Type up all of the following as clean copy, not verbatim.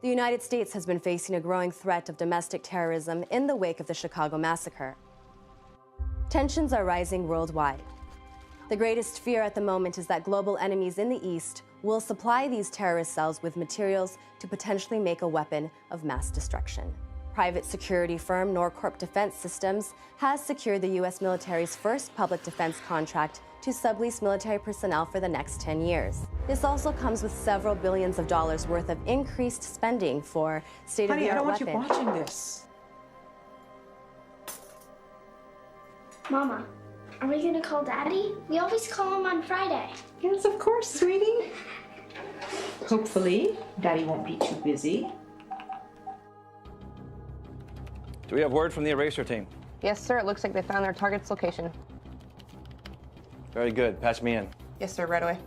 The United States has been facing a growing threat of domestic terrorism in the wake of the Chicago massacre. Tensions are rising worldwide. The greatest fear at the moment is that global enemies in the East will supply these terrorist cells with materials to potentially make a weapon of mass destruction. Private security firm Norcorp Defense Systems has secured the U.S. military's first public defense contract to sublease military personnel for the next 10 years. This also comes with several billions of dollars worth of increased spending for state-of-the-art weapons. Honey, I don't want you watching this. Mama, are we gonna call Daddy? We always call him on Friday. Yes, of course, sweetie. Hopefully, Daddy won't be too busy. Do we have word from the Eraser team? Yes, sir. It looks like they found their target's location. Very good. Patch me in. Yes, sir. Right away.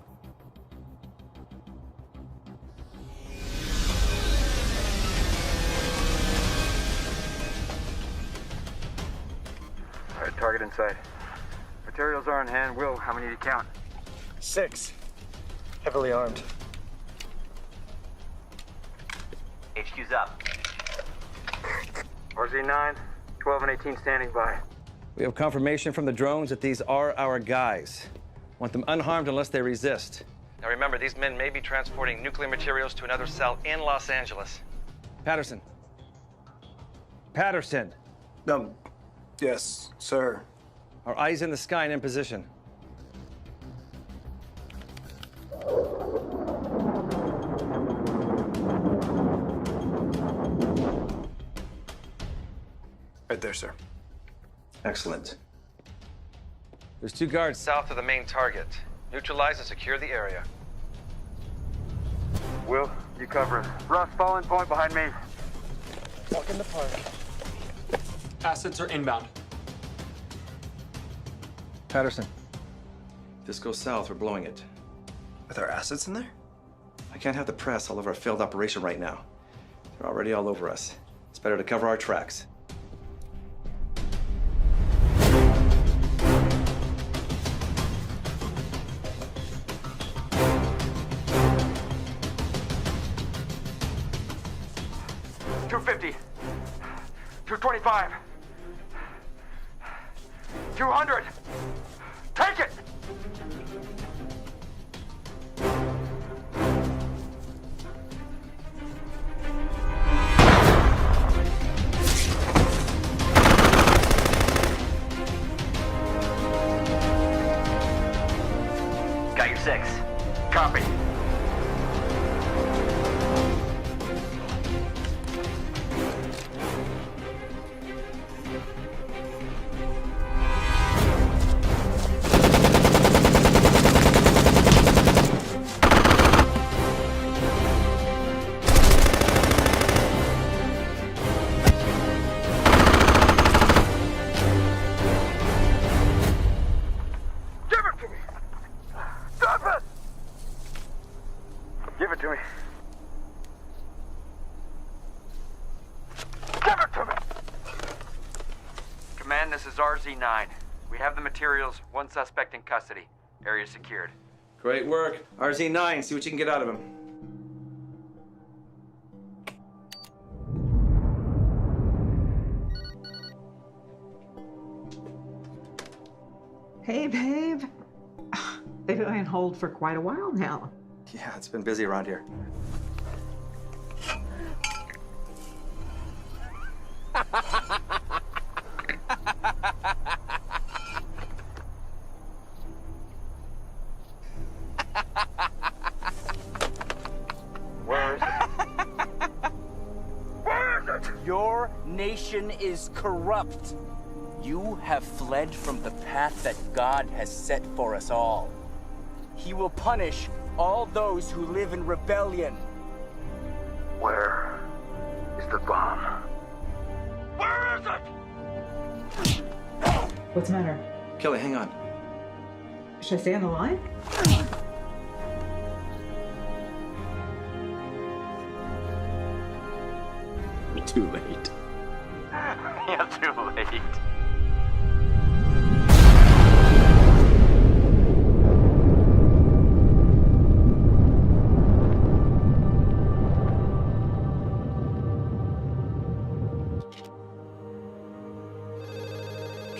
All right, target in sight. Materials are on hand. Will, how many do you count? 6. Heavily armed. HQ's up. RZ9, 12 and 18 standing by. We have confirmation from the drones that these are our guys. Want them unharmed unless they resist. Now remember, these men may be transporting nuclear materials to another cell in Los Angeles. Patterson. Patterson. Yes, sir. Our eyes in the sky and in position. Right there, sir. Excellent. There's 2 guards south of the main target. Neutralize and secure the area. Will, you cover it. Russ, fall in point behind me. Walk in the park. Assets are inbound. Patterson. If this goes south, we're blowing it. Are there assets in there? I can't have the press all over our failed operation right now. They're already all over us. It's better to cover our tracks. $250. $225. $200. Take it! Got your 6. Copy. Give it to me. Give it to me! Command, this is RZ9. We have the materials, 1 suspect in custody. Area secured. Great work. RZ9, see what you can get out of him. Hey, babe. They've been on hold for quite a while now. Yeah, it's been busy around here. Where is it? Where is it? Your nation is corrupt. You have fled from the path that God has set for us all. He will punish all those who live in rebellion. Where is the bomb? Where is it? What's the matter? Kelly, hang on. Should I stay on the line? Too late. Yeah, too late.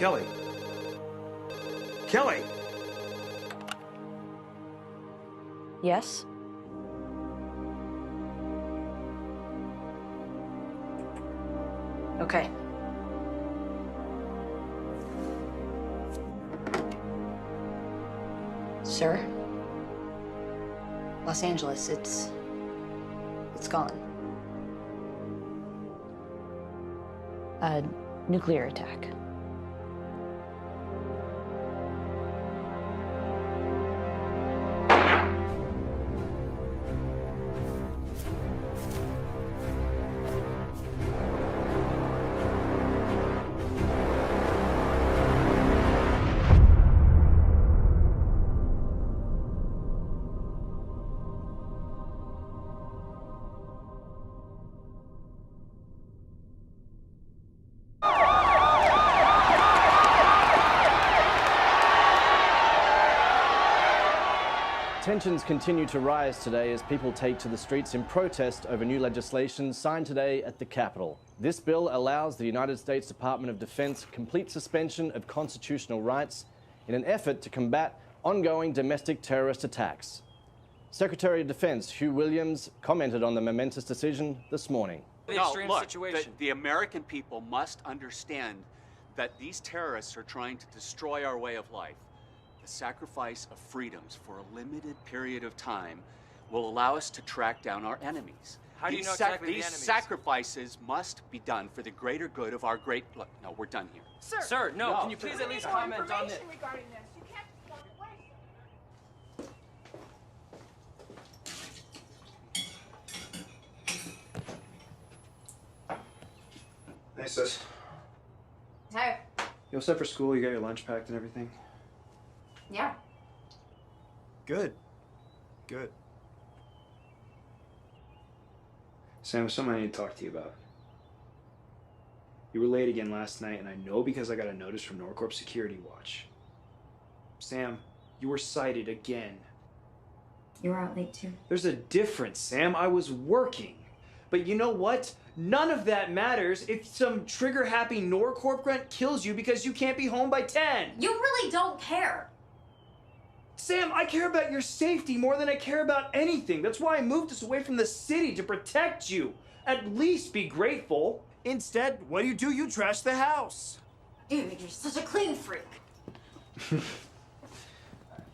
Kelly? Kelly! Yes? Okay. Sir? Los Angeles, it's gone. A nuclear attack. Tensions continue to rise today as people take to the streets in protest over new legislation signed today at the Capitol. This bill allows the United States Department of Defense complete suspension of constitutional rights in an effort to combat ongoing domestic terrorist attacks. Secretary of Defense Hugh Williams commented on the momentous decision this morning. No, look, the American people must understand that these terrorists are trying to destroy our way of life. The sacrifice of freedoms for a limited period of time will allow us to track down our enemies. How do you know exactly the These enemies? sacrifices must be done for the greater good of our great... Look, no, we're done here. Sir, no, can you please at least comment on this? Regarding this. You can't walk away. Hey, sis. Hey. You all set for school? You got your lunch packed and everything? Yeah. Good. Good. Sam, there's something I need to talk to you about. You were late again last night, and I know because I got a notice from Norcorp Security Watch. Sam, you were cited again. You were out late too. There's a difference, Sam. I was working. But you know what? None of that matters if some trigger-happy Norcorp grunt kills you because you can't be home by 10. You really don't care. Sam, I care about your safety more than I care about anything. That's why I moved us away from the city, to protect you. At least be grateful. Instead, what do? You trash the house. Dude, you're such a clean freak. I'm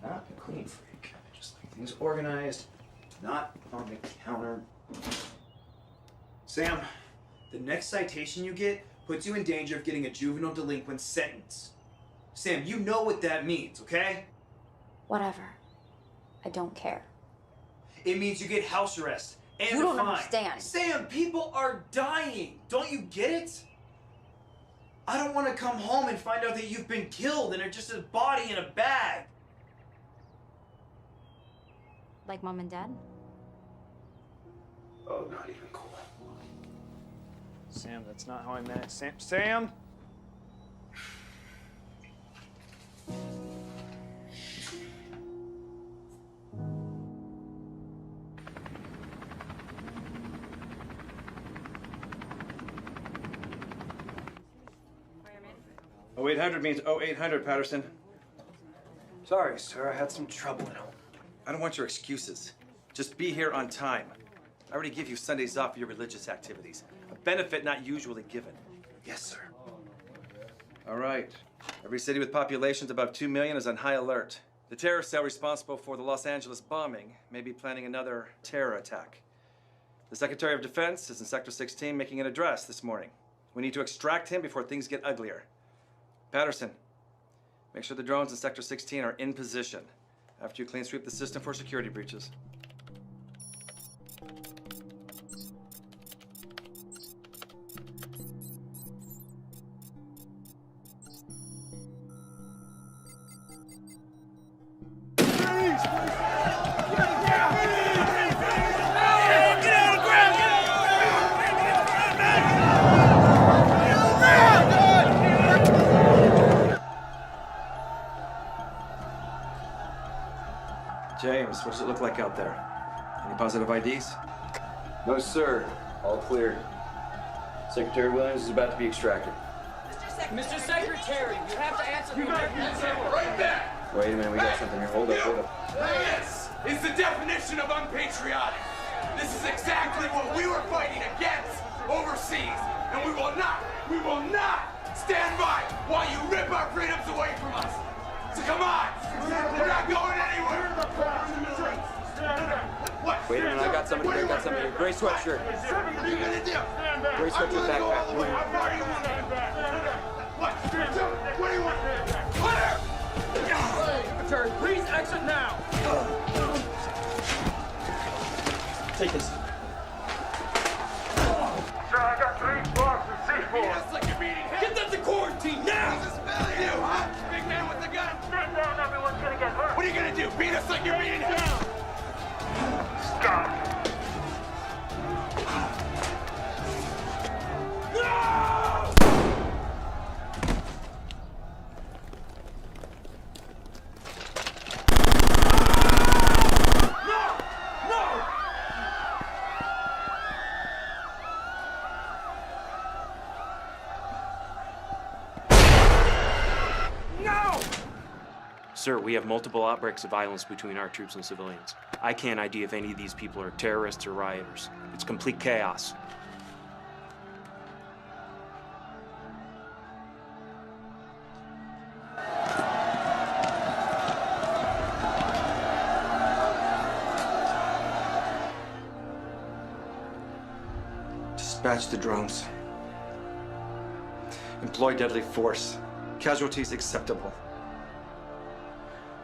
not a clean freak. I just like things organized, not on the counter. Sam, the next citation you get puts you in danger of getting a juvenile delinquent sentence. Sam, you know what that means, okay? Whatever. I don't care. It means you get house arrest and You a don't fine. understand. Sam, people are dying. Don't you get it? I don't want to come home and find out that you've been killed and are just a body in a bag. Like Mom and Dad? Oh, not even cool. Sam, that's not how I meant it. Sam? Oh, 0800 means 0800, Patterson. Sorry, sir. I had some trouble at home. I don't want your excuses. Just be here on time. I already give you Sundays off for your religious activities. A benefit not usually given. Yes, sir. All right. Every city with populations above 2 million is on high alert. The terror cell responsible for the Los Angeles bombing may be planning another terror attack. The Secretary of Defense is in Sector 16 making an address this morning. We need to extract him before things get uglier. Patterson, make sure the drones in Sector 16 are in position after you clean sweep the system for security breaches. James, what does it look like out there? Any positive IDs? No, sir. All clear. Secretary Williams is about to be extracted. Mr. Mr. Secretary, you have to answer the American Right back! Wait a minute, we got something here. Hold up, hold up. This is the definition of unpatriotic. This is exactly what we were fighting against overseas. And we will not stand by while you rip our freedoms away from us. So come on, we're not going anywhere. What? Wait a minute, I got somebody here, Gray sweatshirt. What are you gonna do? Gray sweatshirt backpack. What? What do you want? Clear! Secretary, please exit now. Take this. Sir, I got 3 boxes of C4. That's like you're beating him. Get them to quarantine now! What's the smell of you, huh? Big man with the gun. Stand down, everyone's gonna get hurt. What are you gonna do? Beat us like you're beating him? Stop. Sir, we have multiple outbreaks of violence between our troops and civilians. I can't ID if any of these people are terrorists or rioters. It's complete chaos. Dispatch the drones. Employ deadly force. Casualties acceptable.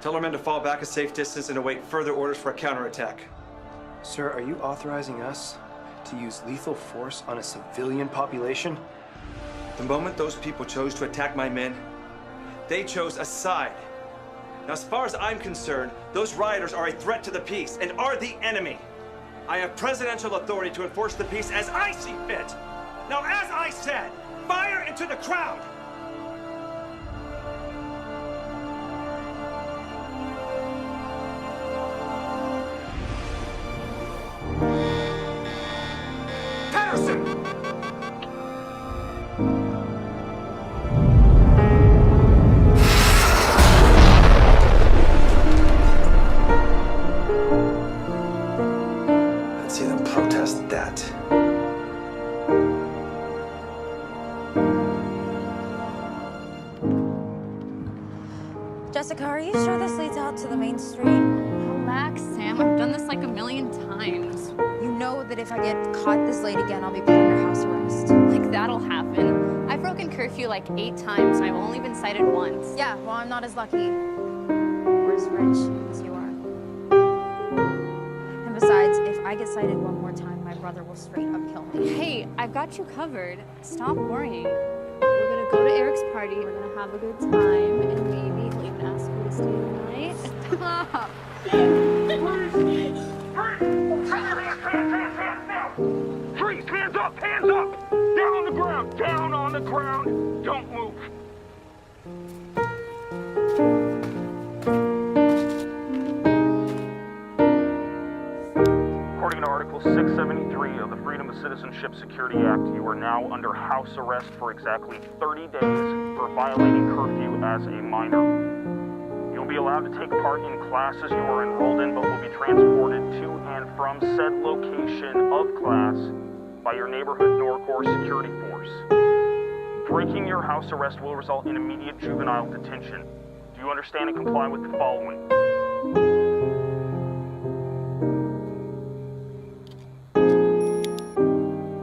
Tell our men to fall back a safe distance and await further orders for a counterattack. Sir, are you authorizing us to use lethal force on a civilian population? The moment those people chose to attack my men, they chose a side. Now, as far as I'm concerned, those rioters are a threat to the peace and are the enemy. I have presidential authority to enforce the peace as I see fit. Now, as I said, fire into the crowd! Patterson! Let's see them protest that. Jessica, are you sure this leads out to the main street? Relax, Sam. I've done this like a million times. You know that if I get caught this late again, I'll be put under house arrest. Like, that'll happen. I've broken curfew like 8 times, and I've only been cited once. Yeah, well, I'm not as lucky or as rich as you are. And besides, if I get cited one more time, my brother will straight up kill me. Hey, I've got you covered. Stop worrying. We're gonna go to Eric's party, we're gonna have a good time, and maybe he'll even ask you to stay the night. Stop! Freeze! Hands up! Hands up! Down on the ground! Down on the ground! Don't move! According to Article 673 of the Freedom of Citizenship Security Act, you are now under house arrest for exactly 30 days for violating curfew as a minor. You'll be allowed to take part in classes you are enrolled in, but will be transported to and from said location of class by your neighborhood Norcorps security force. Breaking your house arrest will result in immediate juvenile detention. Do you understand and comply with the following?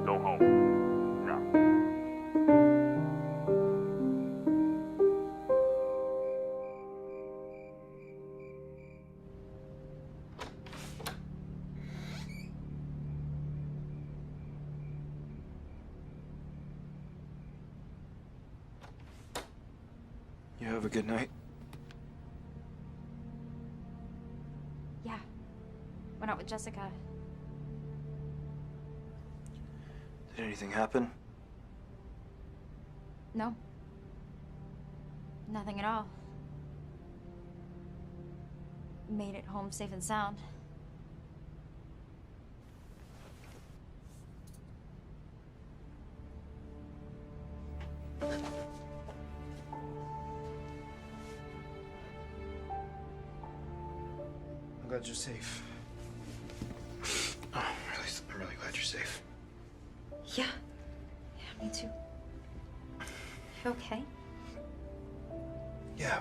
Go home. Now. You have a good night. Yeah. Went out with Jessica. Did anything happen? No. Nothing at all. Made it home safe and sound. glad you're safe. Oh, I'm really glad you're safe. Yeah. Yeah, me too. You okay? Yeah.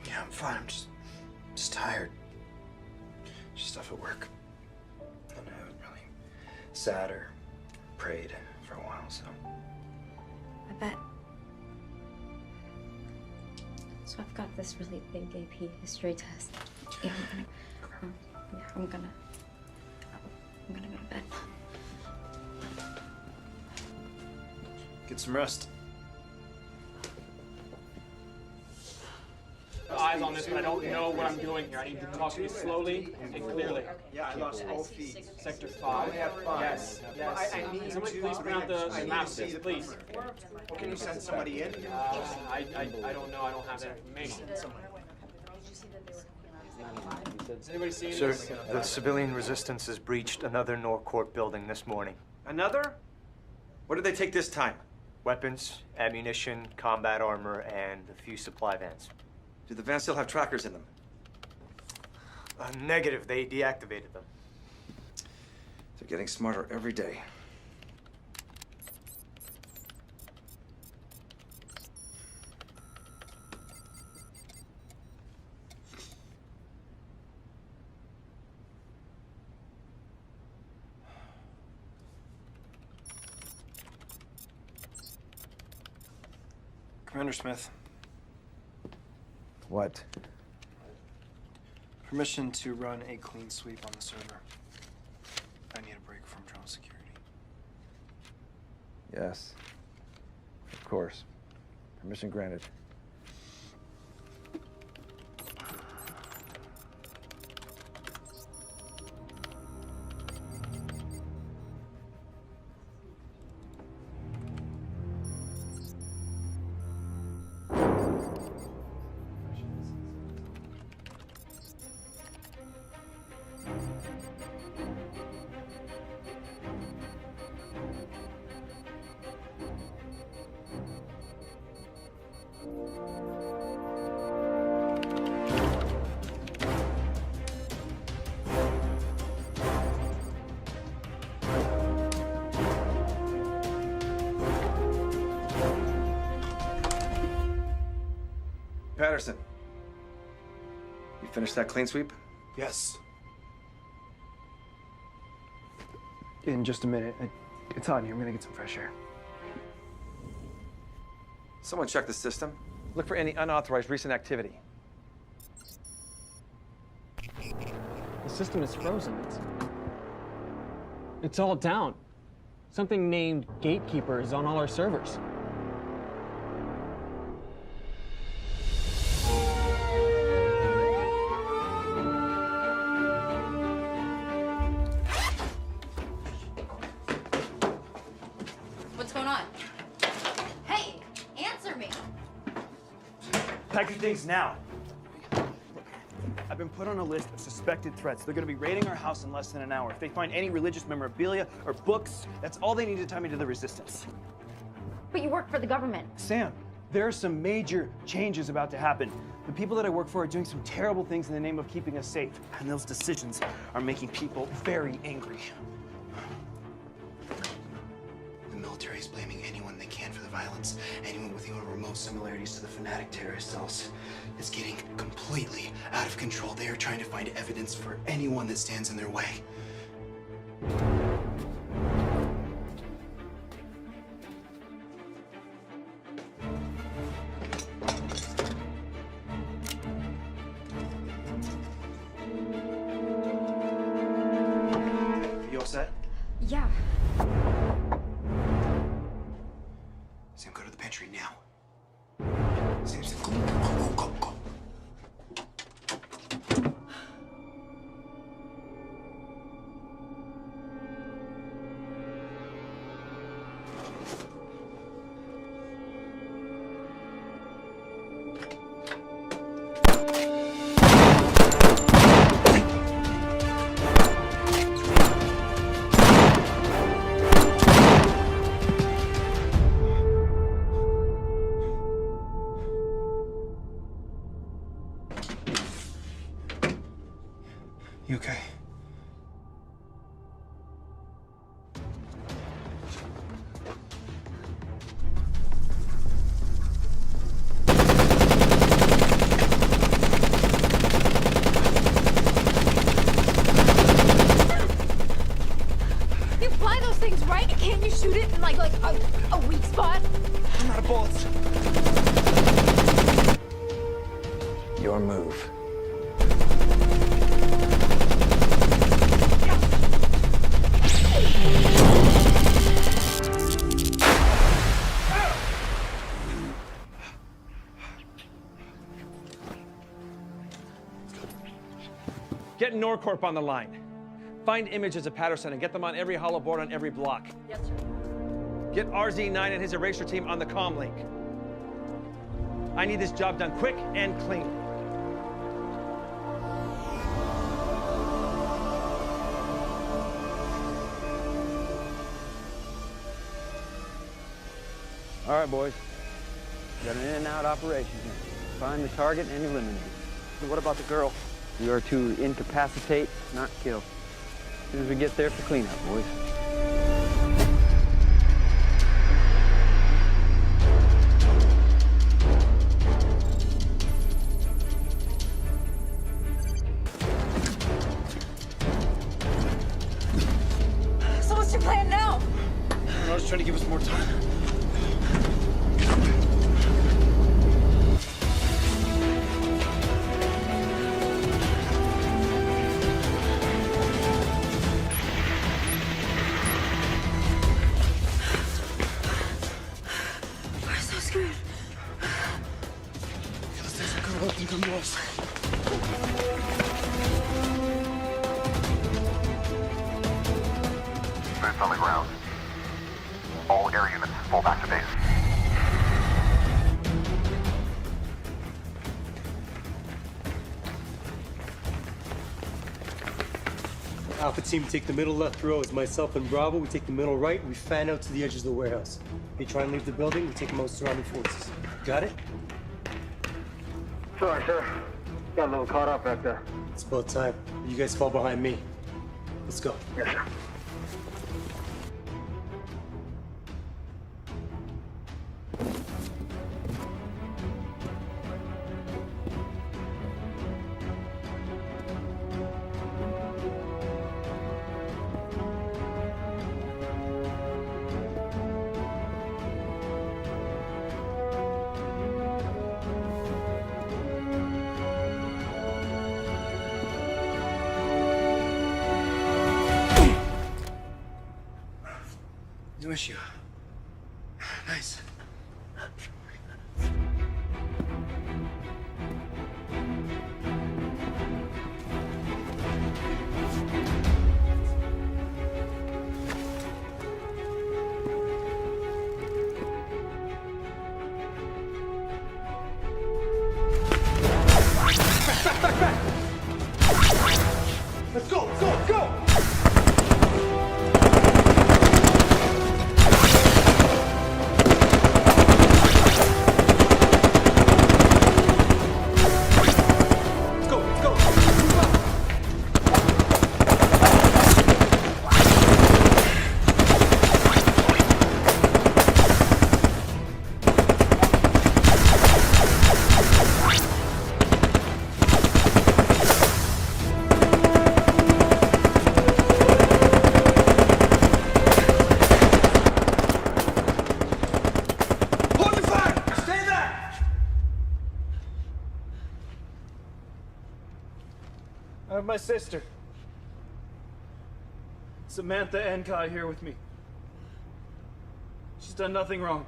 Yeah, I'm fine. I'm just tired. Just stuff at work. And I haven't really sat or prayed for a while, so. I bet. So I've got this really big AP history test. Yeah, I'm gonna go to bed. Get some rest. Eyes on this, but I don't know what I'm doing here. I need to talk to you slowly and clearly. Yeah, I lost both feet. Sector 5. Yes. I need Somebody please print out the map, please. Can you send somebody in? I don't know. I don't have that information. Does anybody see Sir, this? the civilian resistance has breached another Norcourt building this morning. Another? What did they take this time? Weapons, ammunition, combat armor, and a few supply vans. Do the vans still have trackers in them? Negative. They deactivated them. They're getting smarter every day. Commander Smith. What? Permission to run a clean sweep on the server. I need a break from drone security. Yes. Of course. Permission granted. Patterson, you finished that clean sweep? Yes. In just a minute. It's hot in here. I'm gonna get some fresh air. Someone check the system. Look for any unauthorized recent activity. The system is frozen. It's all down. Something named Gatekeeper is on all our servers. What's going on? Hey, answer me. Pack your things now. I've been put on a list of suspected threats. They're gonna be raiding our house in less than an hour. If they find any religious memorabilia or books, that's all they need to tie me to the resistance. But you work for the government. Sam, there are some major changes about to happen. The people that I work for are doing some terrible things in the name of keeping us safe, and those decisions are making people very angry. The military is blaming anyone they can for the violence. Anyone with even remote similarities to the fanatic terrorist cells. It's getting completely out of control. They are trying to find evidence for anyone that stands in their way. You all set? Yeah. Sam, go to the pantry now. Sam, go. You okay? You fly those things, right? Can't you shoot it in like a weak spot? I'm out of bullets. Your move. Get Norcorp on the line. Find images of Patterson and get them on every hollow board on every block. Yes, sir. Get RZ9 and his erasure team on the comm link. I need this job done quick and clean. All right, boys. Got an in and out operation here. Find the target and eliminate it. And what about the girl? We are to incapacitate, not kill. As soon as we get there for cleanup, boys. So what's your plan now? I was trying to give us more time. We're so screwed. Let's take some cover and come to us. Boots on the ground. All air units, fall back to base. Alpha team, we take the middle left row. It's myself and Bravo. We take the middle right. We fan out to the edges of the warehouse. They try and leave the building. We take them out surrounding forces. Got it? Sorry, sir. Got a little caught up right there. It's about time. You guys fall behind me. Let's go. Yes, sir. No issue. Nice. Let's go, let's go, let's go! I have my sister, Samantha Enkai, here with me. She's done nothing wrong.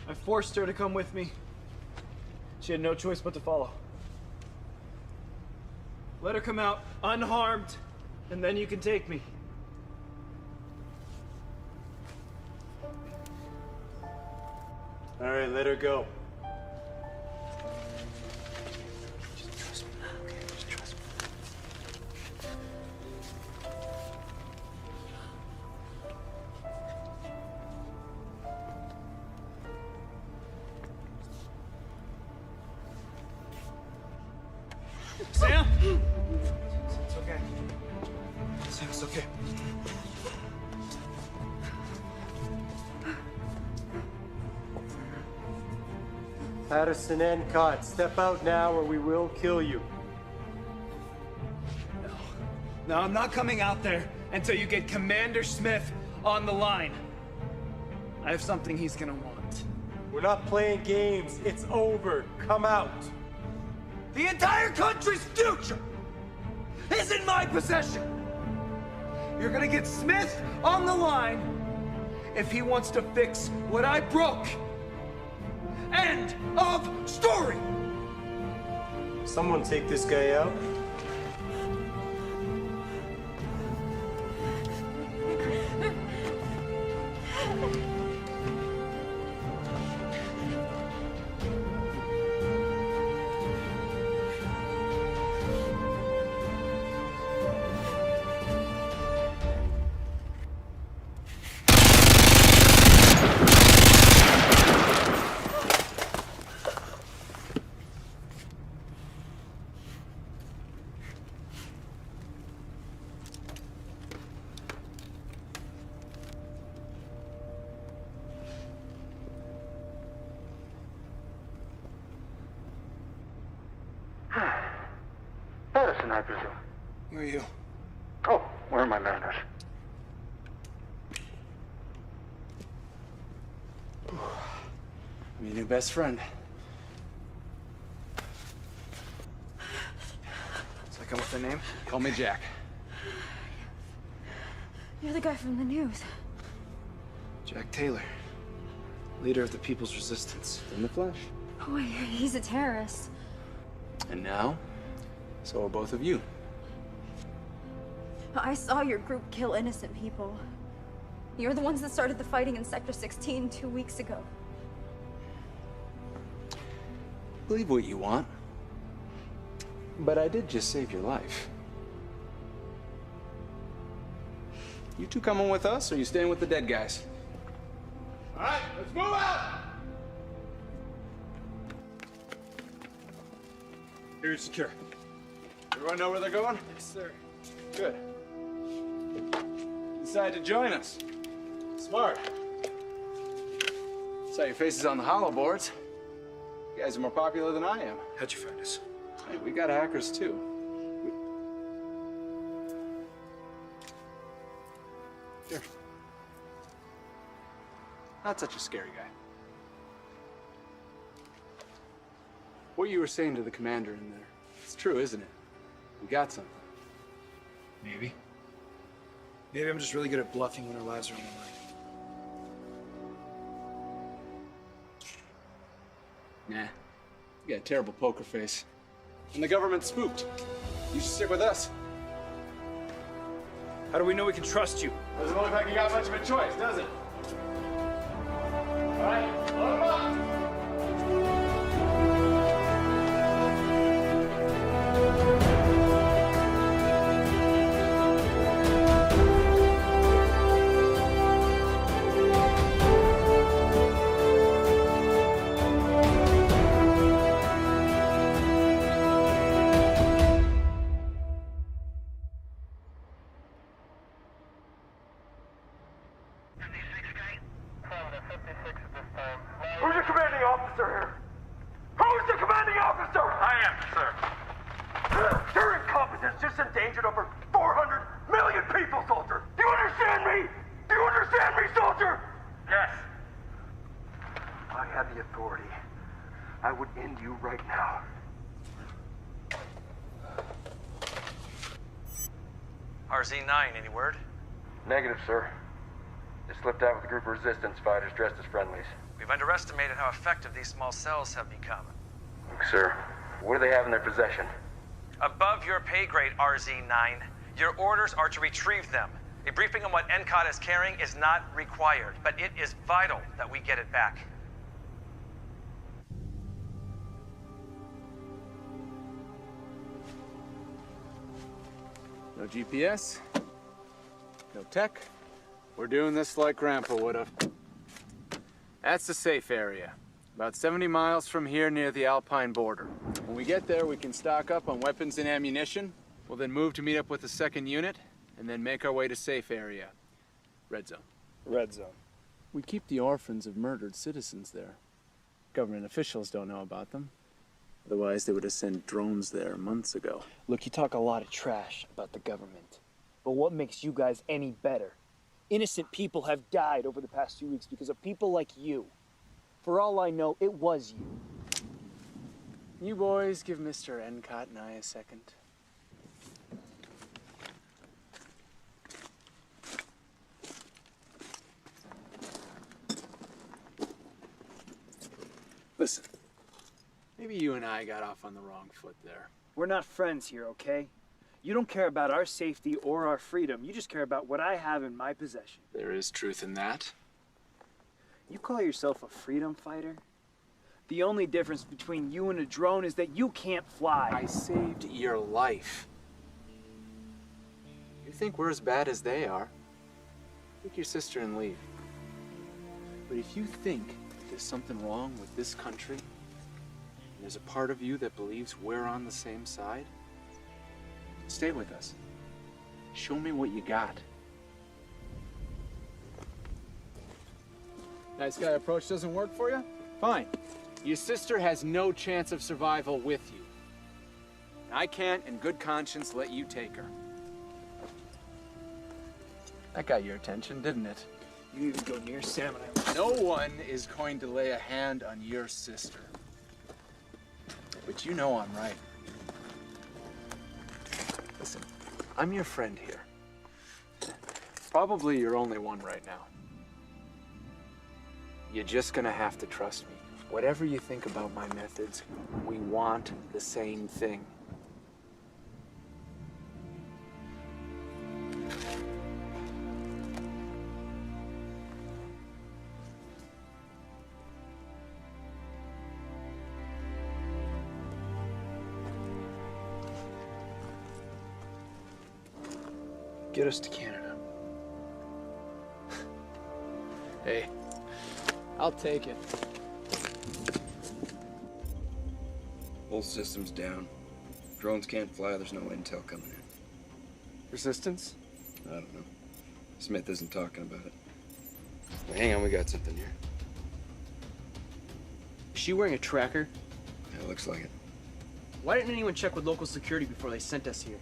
I forced her to come with me. She had no choice but to follow. Let her come out unharmed, and then you can take me. All right, let her go. Sam? It's It's okay. Patterson and Cott, step out now or we will kill you. No, I'm not coming out there until you get Commander Smith on the line. I have something he's gonna want. We're not playing games. It's over. Come out. The entire country's future is in my possession. You're gonna get Smith on the line if he wants to fix what I broke. End of story. Someone take this guy out. Patterson, I presume. Who are you? Oh, where are my manners? I'm your new best friend. Does that come with the name? Call me Jack. You're the guy from the news. Jack Taylor, leader of the People's Resistance. In the flesh. Oh, he's a terrorist. And now, so are both of you. I saw your group kill innocent people. You're the ones that started the fighting in Sector 16 2 weeks ago. Believe what you want. But I did just save your life. You two coming with us, or you staying with the dead guys? All right, let's move out! Area's secure. Everyone know where they're going? Yes, sir. Good. Decided to join us. Smart. Saw your faces on the hollow boards. You guys are more popular than I am. How'd you find us? Hey, we got hackers too. Here. Not such a scary guy. What you were saying to the commander in there, it's true, isn't it? We got something. Maybe. Maybe I'm just really good at bluffing when our lives are on the line. Nah. You got a terrible poker face. And the government's spooked. You should stick with us. How do we know we can trust you? Doesn't look like you got much of a choice, does it? All right, load 'em up! Who's the commanding officer here? Who's the commanding officer? I am, sir. Your incompetence just endangered over 400 million people, soldier. Do you understand me? Do you understand me, soldier? Yes. If I had the authority, I would end you right now. RZ-9, any word? Negative, sir. They slipped out with a group of resistance fighters dressed as friendlies. We've underestimated how effective these small cells have become. Look, sir, what do they have in their possession? Above your pay grade, RZ-9. Your orders are to retrieve them. A briefing on what NCOT is carrying is not required, but it is vital that we get it back. No GPS, no tech. We're doing this like Grandpa would have. That's the safe area. About 70 miles from here near the Alpine border. When we get there, we can stock up on weapons and ammunition. We'll then move to meet up with the 2nd unit and then make our way to safe area. Red zone. Red zone. We keep the orphans of murdered citizens there. Government officials don't know about them. Otherwise, they would have sent drones there months ago. Look, you talk a lot of trash about the government. But what makes you guys any better? Innocent people have died over the past few weeks because of people like you. For all I know, it was you. You boys give Mr. Encott and I a second. Listen, maybe you and I got off on the wrong foot there. We're not friends here, okay? You don't care about our safety or our freedom. You just care about what I have in my possession. There is truth in that. You call yourself a freedom fighter? The only difference between you and a drone is that you can't fly. I saved your life. You think we're as bad as they are? Take your sister and leave. But if you think there's something wrong with this country, and there's a part of you that believes we're on the same side, stay with us. Show me what you got. Nice guy approach doesn't work for you? Fine. Your sister has no chance of survival with you. I can't, in good conscience, let you take her. That got your attention, didn't it? You even go near Sam and I. No one is going to lay a hand on your sister. But you know I'm right. Listen, I'm your friend here. Probably your only one right now. You're just gonna have to trust me. Whatever you think about my methods, we want the same thing. Get us to Canada. Hey, I'll take it. Whole system's down. Drones can't fly, there's no intel coming in. Resistance? I don't know. Smith isn't talking about it. Well, hang on, we got something here. Is she wearing a tracker? Yeah, looks like it. Why didn't anyone check with local security before they sent us here?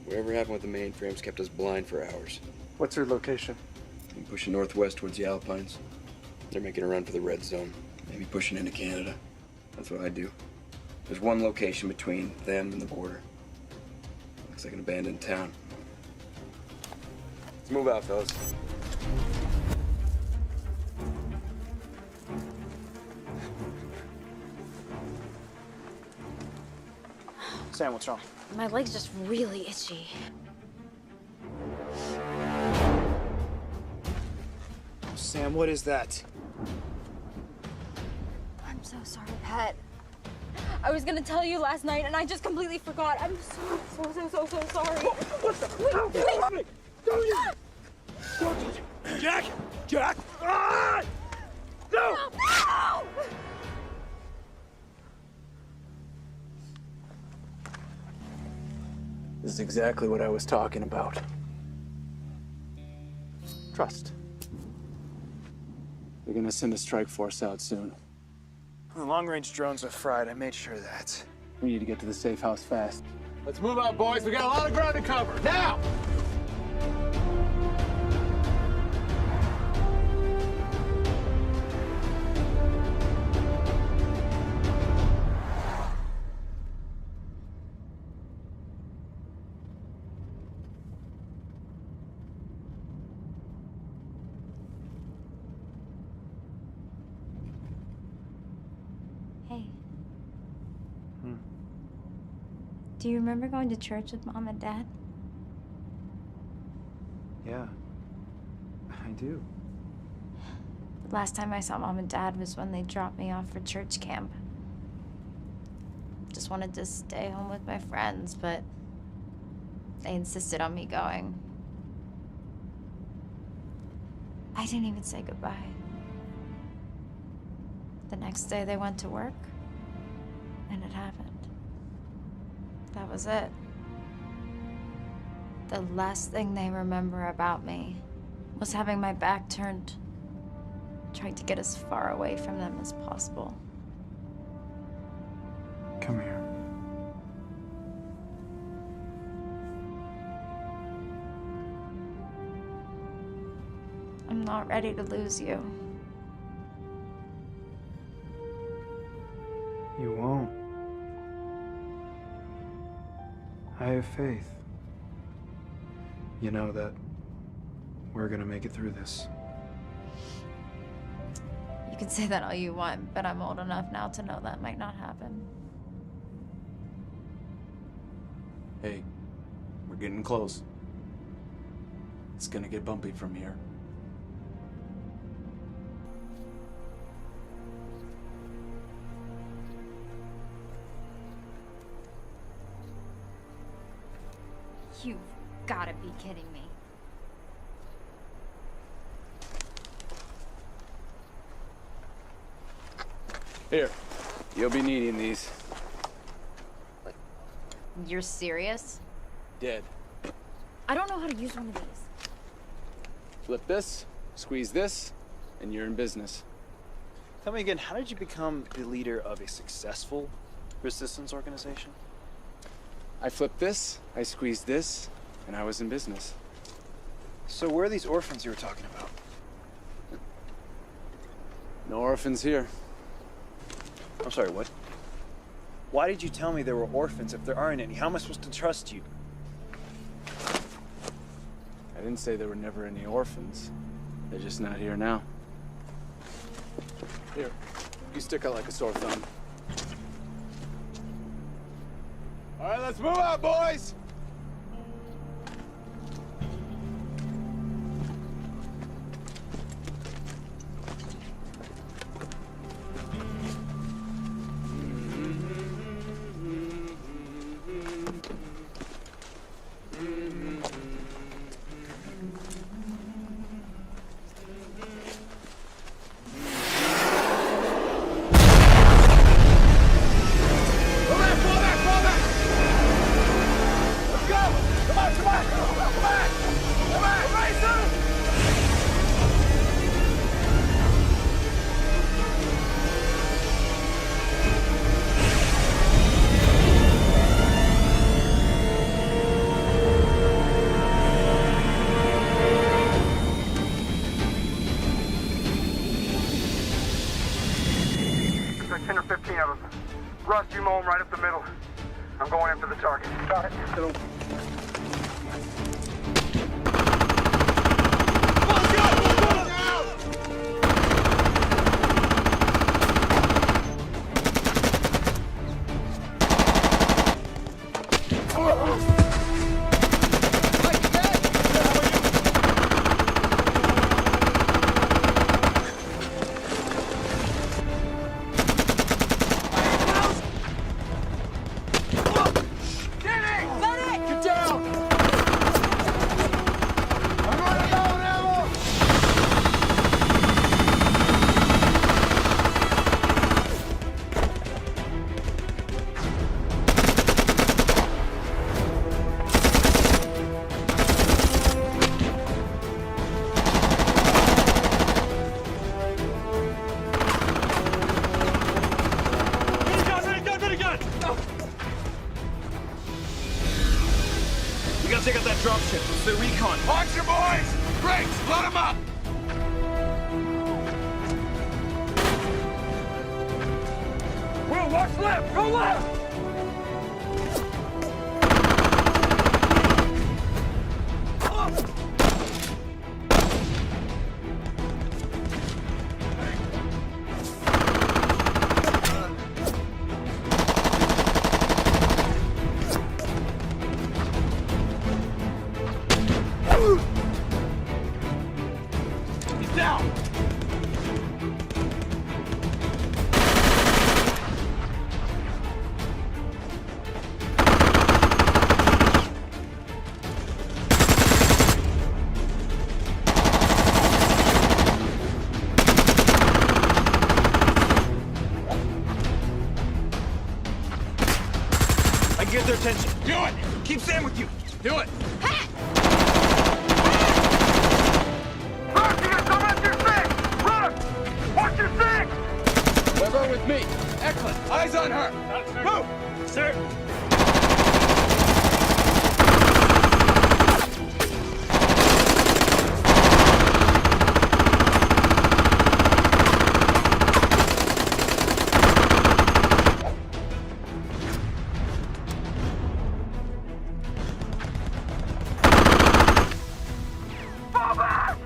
Whatever happened with the mainframes kept us blind for hours. What's her location? I'm pushing northwest towards the Alpines. They're making a run for the red zone. Maybe pushing into Canada. That's what I do. There's one location between them and the border. Looks like an abandoned town. Let's move out, fellas. Sam, what's wrong? My leg's just really itchy. Sam, what is that? I'm so sorry, Pat. I was gonna tell you last night and I just completely forgot. I'm so sorry. What the? Wait. Don't! Jack! Jack! Ah! No! No! This is exactly what I was talking about. Trust. They're gonna send a strike force out soon. The long-range drones are fried. I made sure of that. We need to get to the safe house fast. Let's move out, boys. We got a lot of ground to cover. Now! Hey. Do you remember going to church with Mom and Dad? Yeah, I do. The last time I saw Mom and Dad was when they dropped me off for church camp. Just wanted to stay home with my friends, but they insisted on me going. I didn't even say goodbye. The next day they went to work, and it happened. That was it. The last thing they remember about me was having my back turned, trying to get as far away from them as possible. Come here. I'm not ready to lose you. You won't. I have faith. You know that we're gonna make it through this. You can say that all you want, but I'm old enough now to know that might not happen. Hey, we're getting close. It's gonna get bumpy from here. You've gotta be kidding me. Here, you'll be needing these. You're serious? Dead. I don't know how to use one of these. Flip this, squeeze this, and you're in business. Tell me again, how did you become the leader of a successful resistance organization? I flipped this, I squeezed this, and I was in business. So where are these orphans you were talking about? No orphans here. I'm sorry, what? Why did you tell me there were orphans if there aren't any? How am I supposed to trust you? I didn't say there were never any orphans. They're just not here now. Here, you stick out like a sore thumb. All right, let's move out, boys! There's 10 or 15 of them. Russ, you mow them right up the middle. I'm going after the target. Got it. We gotta take out that dropship. It's the recon. Watch your boys! Brakes, load them up! Will, watch left! Go left! He's down! I can get their attention. Do it! Keep Sam with you. Do it! Hey! me. Eklund, eyes on her. Move! Sir! Fall back!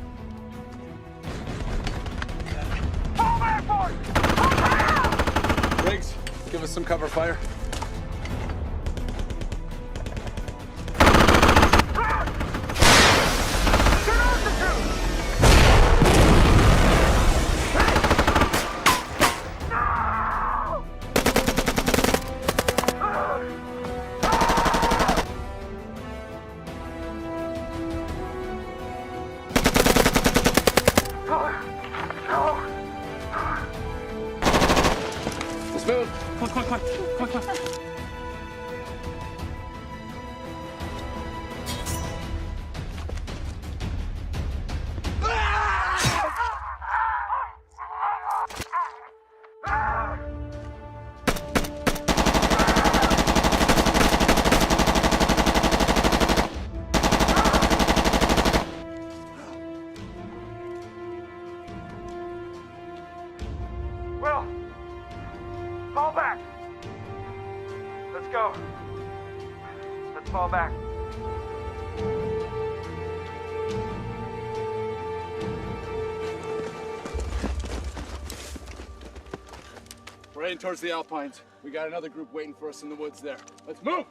Fall back, boys! Fall back! Riggs, give us some cover fire. Let's move. Come on. Will, fall back. Let's go. Let's fall back. We're heading towards the Alpines. We got another group waiting for us in the woods there. Let's move!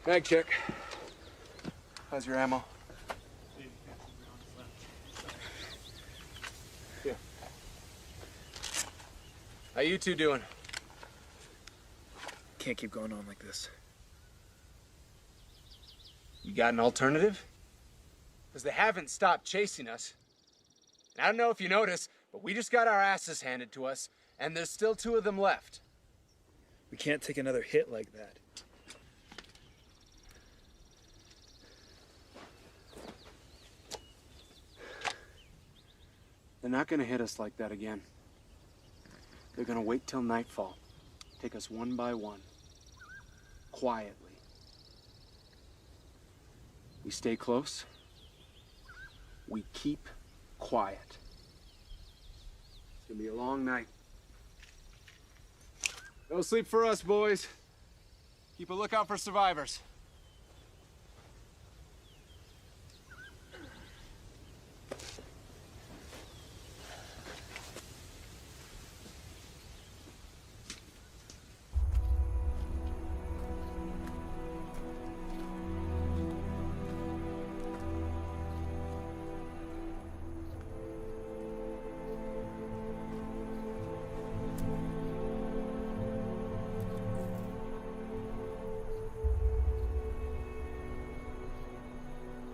Mag check. How's your ammo? Here. How you two doing? Can't keep going on like this. You got an alternative? Because they haven't stopped chasing us. And I don't know if you noticed, but we just got our asses handed to us, and there's still 2 of them left. We can't take another hit like that. They're not gonna hit us like that again. They're gonna wait till nightfall. Take us one by one. Quietly. We stay close. We keep quiet. It's gonna be a long night. No sleep for us, boys. Keep a lookout for survivors.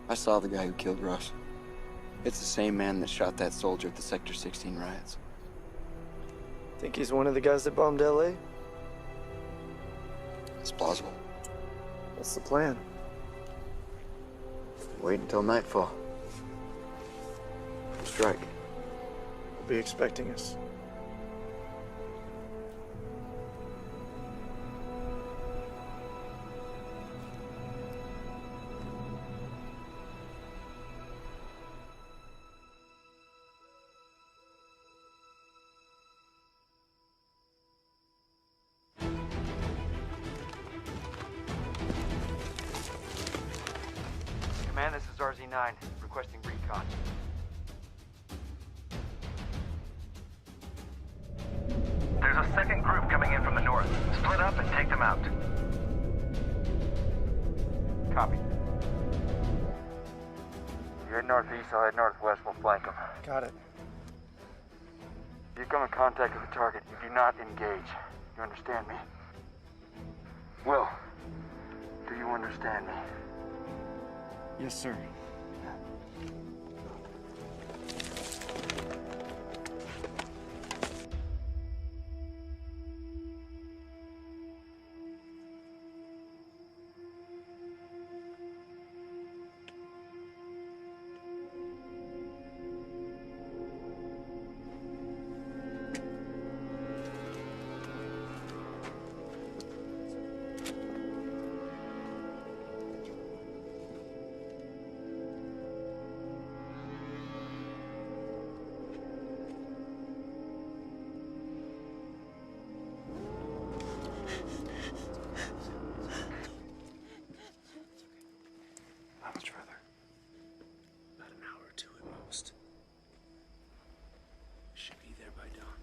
I saw the guy who killed Russ. It's the same man that shot that soldier at the Sector 16 riots. Think he's one of the guys that bombed LA? It's plausible. What's the plan? Wait until nightfall. Strike. They'll be expecting us. Command, this is RZ-9, requesting recon. There's a second group coming in from the north. Split up Copy. You head northeast, I'll head northwest. We'll flank them. Got it. You come in contact with the target. You do not engage. You understand me? Will, do you understand me? Yes, sir. How much further? About an hour or two at most. Should be there by dawn.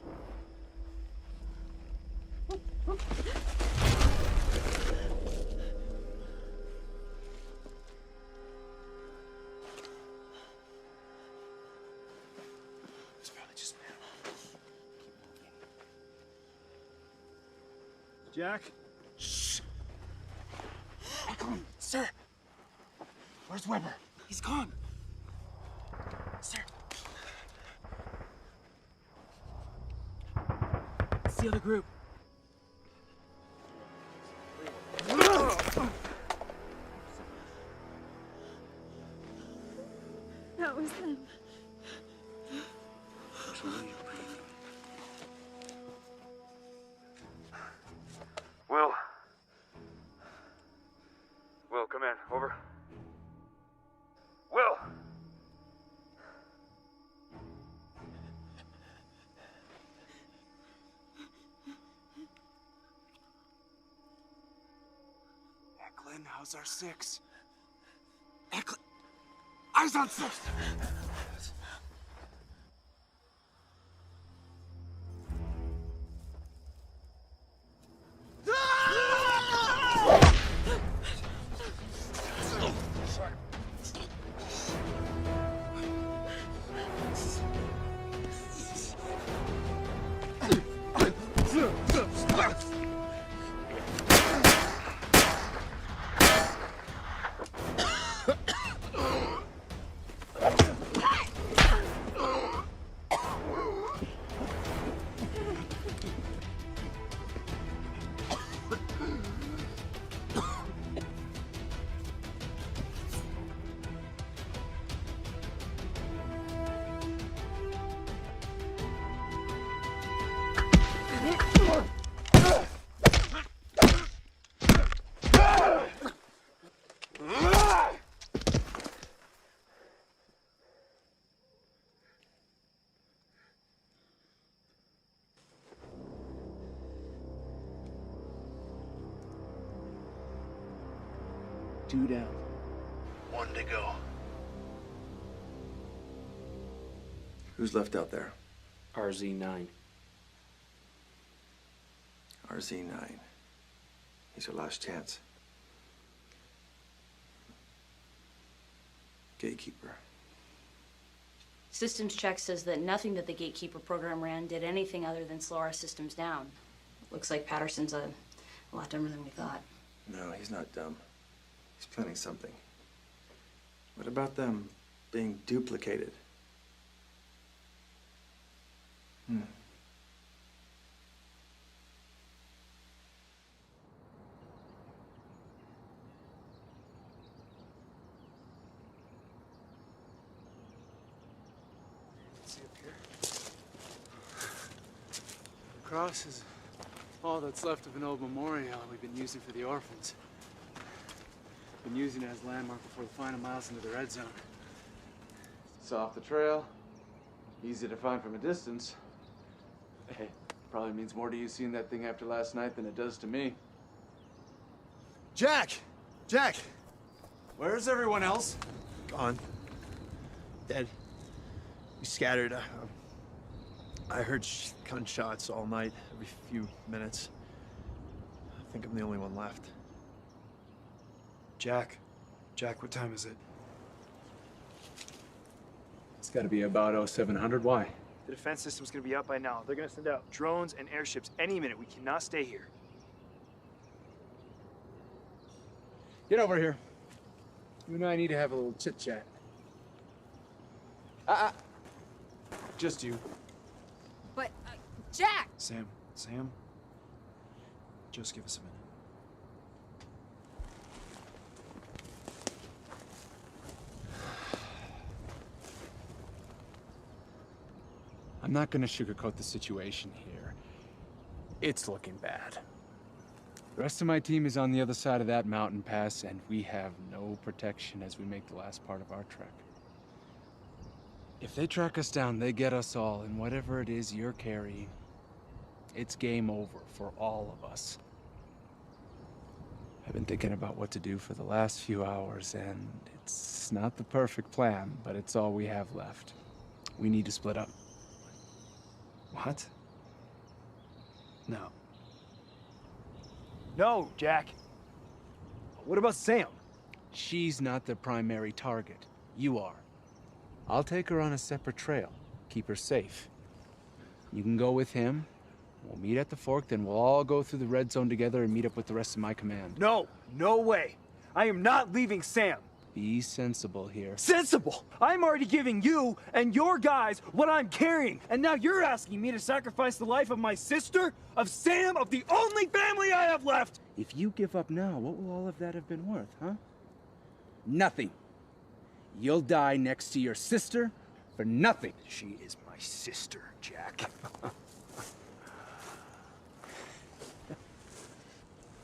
It's probably just an animal. Jack? Shh! Sir! Where's Weber? He's gone. Sir. It's the other group. That was them. Will. Will, come in. Over. Will! Eklund, how's our 6? Eklund! Eyes on 6! Two down. One to go. Who's left out there? RZ9. RZ9. He's our last chance. Gatekeeper. Systems check says that nothing that the Gatekeeper program ran did anything other than slow our systems down. Looks like Patterson's a lot dumber than we thought. No, he's not dumb. He's planning something. What about them being duplicated? See up here? The cross is all that's left of an old memorial we've been using for the orphans. Been using it as a landmark before the final miles into the red zone. It's off the trail. Easy to find from a distance. Hey, probably means more to you seeing that thing after last night than it does to me. Jack! Jack! Where's everyone else? Gone. Dead. We scattered. I heard gunshots all night, every few minutes. I think I'm the only one left. Jack, Jack, what time is it? It's got to be about 0700. Why? The defense system's gonna be up by now. They're gonna send out drones and airships any minute. We cannot stay here. Get over here. You and I need to have a little chit-chat. Just you. But, Jack! Sam, just give us a minute. I'm not gonna sugarcoat the situation here. It's looking bad. The rest of my team is on the other side of that mountain pass, and we have no protection as we make the last part of our trek. If they track us down, they get us all, and whatever it is you're carrying, it's game over for all of us. I've been thinking about what to do for the last few hours, and it's not the perfect plan, but it's all we have left. We need to split up. What? No. No, Jack. What about Sam? She's not the primary target. You are. I'll take her on a separate trail. Keep her safe. You can go with him. We'll meet at the fork, then we'll all go through the red zone together and meet up with the rest of my command. No, no way. I am not leaving Sam. Be sensible here. Sensible? I'm already giving you and your guys what I'm carrying, and now you're asking me to sacrifice the life of my sister, of Sam, of the only family I have left! If you give up now, what will all of that have been worth, huh? Nothing. You'll die next to your sister for nothing. She is my sister, Jack.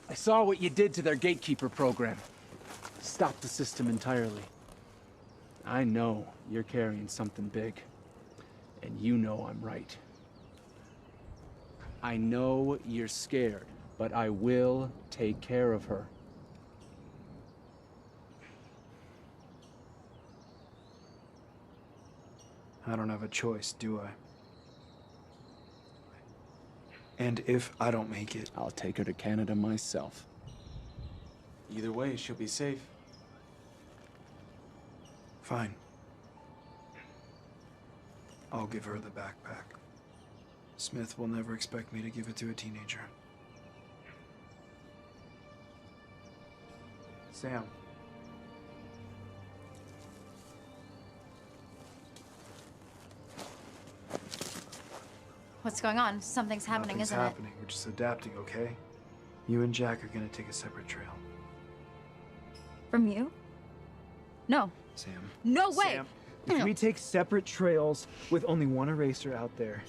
I saw what you did to their gatekeeper program. Stop the system entirely. I know you're carrying something big, and you know I'm right. I know you're scared, but I will take care of her. I don't have a choice, do I? And if I don't make it, I'll take her to Canada myself. Either way, she'll be safe. fine. I'll give her the backpack. Smith will never expect me to give it to a teenager. Sam. What's going on? Something's happening, Nothing's isn't happening. We're just adapting, okay? You and Jack are gonna take a separate trail. it? From you? No. Sam. No way! Sam, if we take separate trails with only one eraser out there,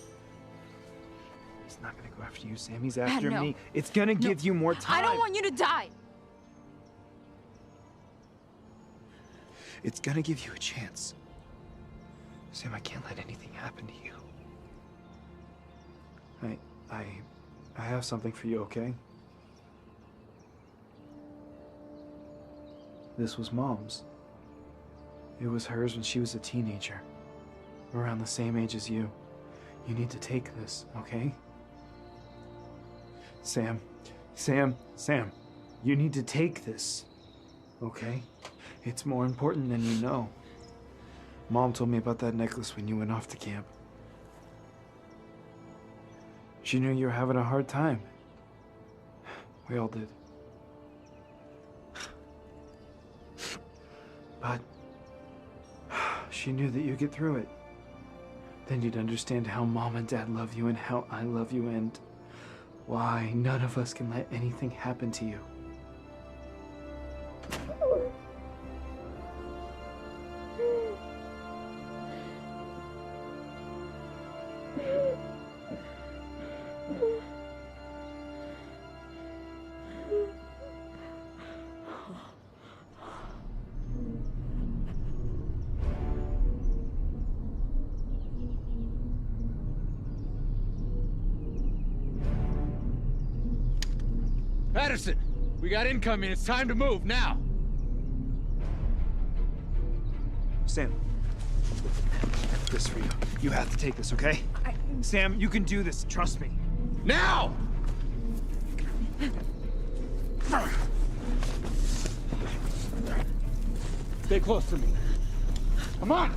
he's not gonna go after you, Sam. He's after no. me. It's gonna give you more time. I don't want you to die! It's gonna give you a chance. Sam, I can't let anything happen to you. I have something for you, okay? This was Mom's. It was hers when she was a teenager. Around the same age as you. You need to take this, okay? Sam, you need to take this, okay? It's more important than you know. Mom told me about that necklace when you went off to camp. She knew you were having a hard time. We all did. But she knew that you'd get through it. Then you'd understand how Mom and Dad love you and how I love you and why none of us can let anything happen to you. Patterson, we got incoming. It's time to move now. Sam, this for you. You have to take this, okay? Sam, you can do this. Trust me. Now! Stay close to me. Come on!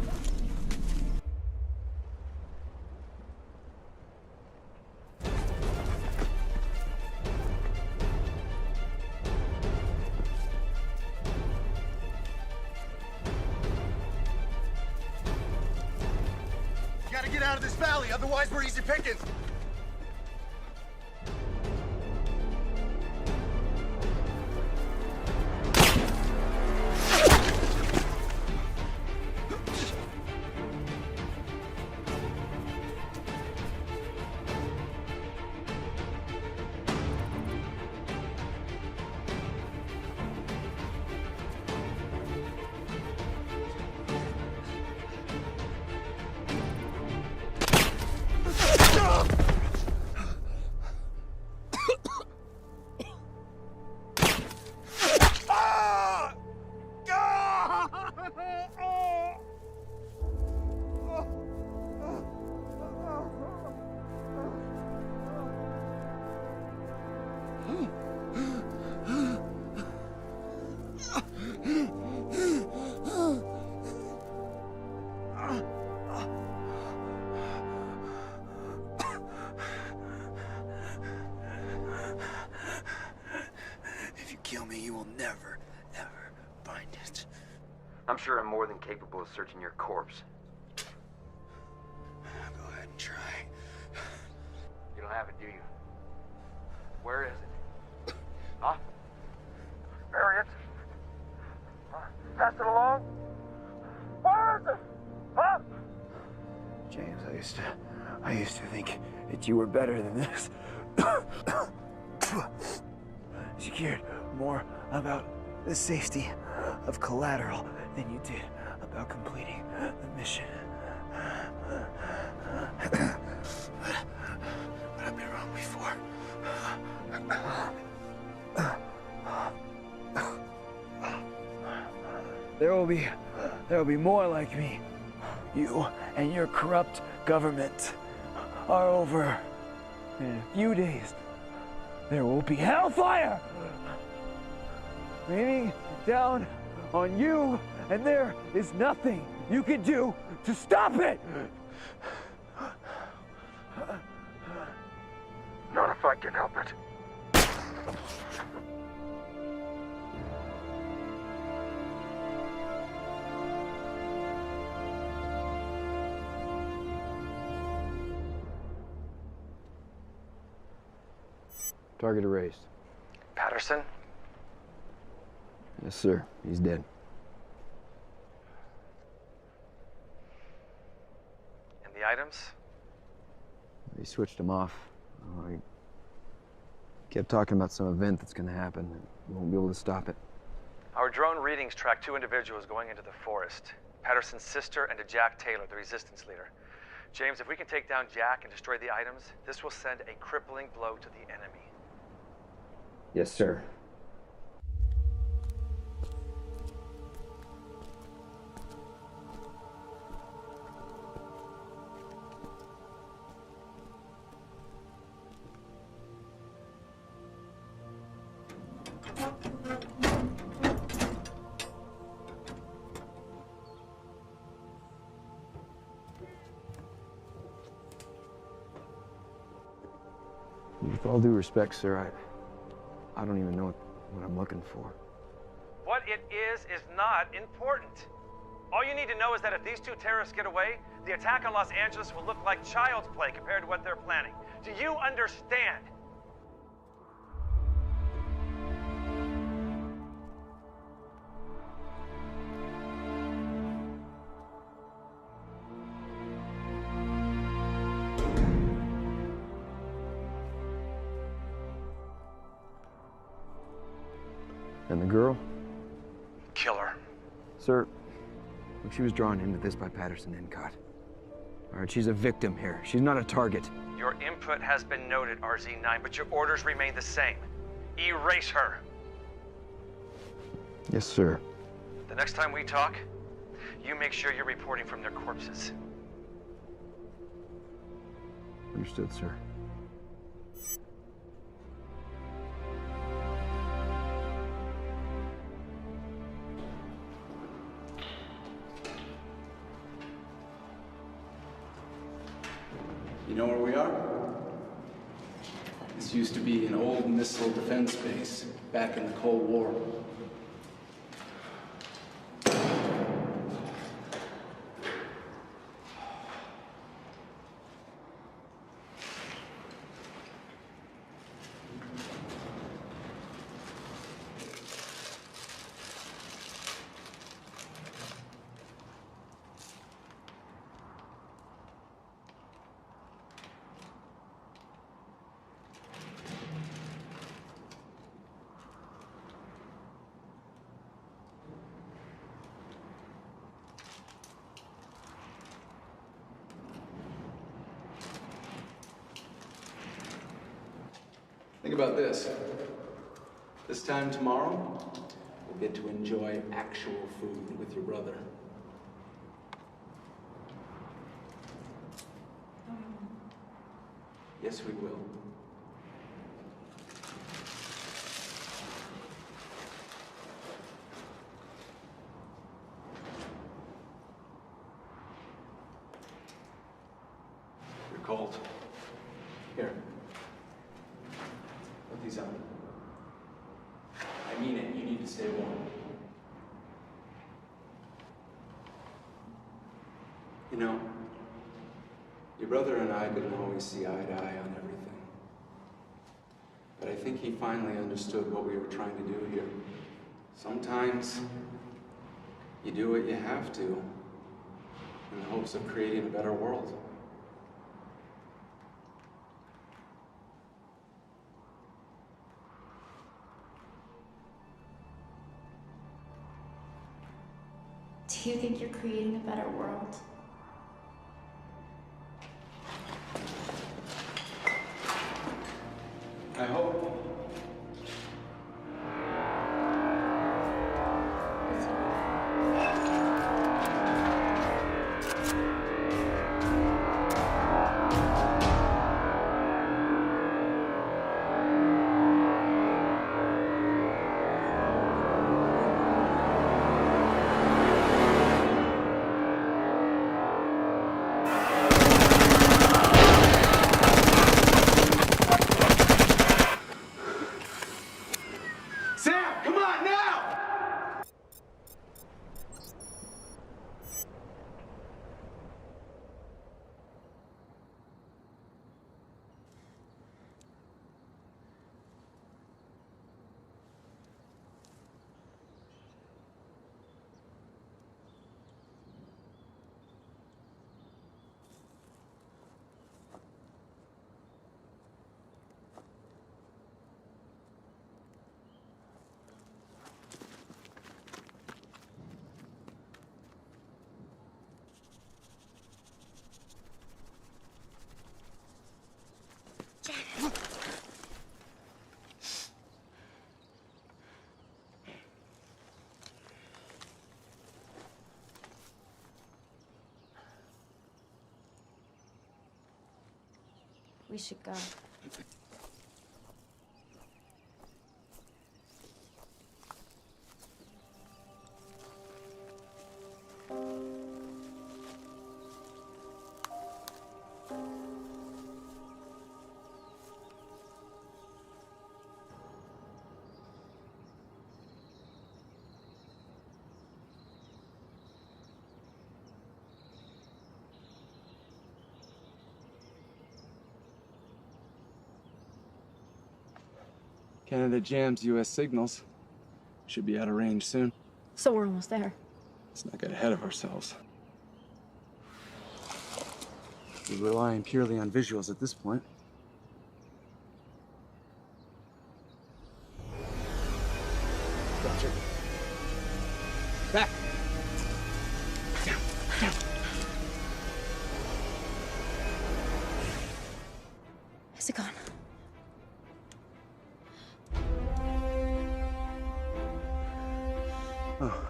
Gotta get out of this valley, otherwise we're easy pickings. If you kill me, you will never, ever find it. I'm sure I'm more than capable of searching your corpse. Go ahead and try. You don't have it, do you? Where is it? Huh? Harriet? Pass it along? Where is it? Huh? James, I used to think that you were better than this. You cared more about the safety of collateral than you did about completing the mission. But I've been wrong before. There will be more like me. You and your corrupt government are over. In a few days, there will be hellfire raining down on you, and there is nothing you can do to stop it. Not if I can help it. Target erased. Patterson? Yes, sir. He's dead. And the items? They switched him off. He kept talking about some event that's gonna happen. We won't be able to stop it. Our drone readings track 2 individuals going into the forest. Patterson's sister and a Jack Taylor, the resistance leader. James, if we can take down Jack and destroy the items, this will send a crippling blow to the enemy. Yes, sir. With all due respect, sir, I don't even know what I'm looking for. What it is not important. All you need to know is that if these 2 terrorists get away, the attack on Los Angeles will look like child's play compared to what they're planning. Do you understand? And the girl? Kill her. Sir, look, she was drawn into this by Patterson Endicott. All right, she's a victim here. She's not a target. Your input has been noted, RZ9, but your orders remain the same. Erase her. Yes, sir. The next time we talk, you make sure you're reporting from their corpses. Understood, sir. You know where we are? This used to be an old missile defense base back in the Cold War. Think about this. This time tomorrow, we'll get to enjoy actual food with your brother. Yes, we will. You're cold. Here. Put these on. I mean it. You need to stay warm. You know, your brother and I didn't always see eye to eye on everything. But I think he finally understood what we were trying to do here. Sometimes you do what you have to in the hopes of creating a better world. Do you think you're creating a better world? I hope. We should go. Canada jams U.S. signals. Should be out of range soon. So we're almost there. Let's not get ahead of ourselves. We're relying purely on visuals at this point. Roger. Back. Down, down. Is it gone? Oh.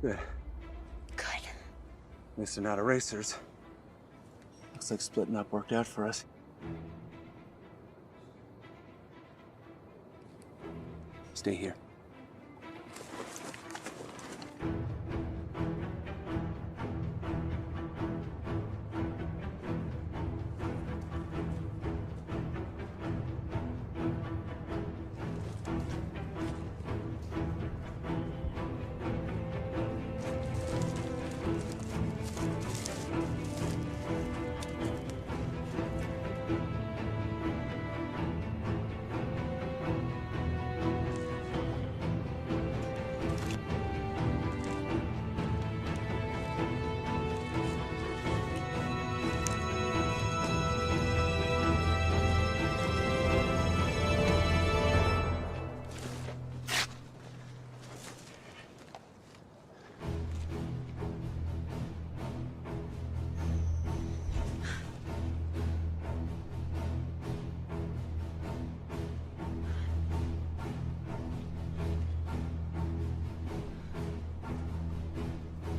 Good. Good. At least they're not erasers. Looks like splitting up worked out for us. Stay here.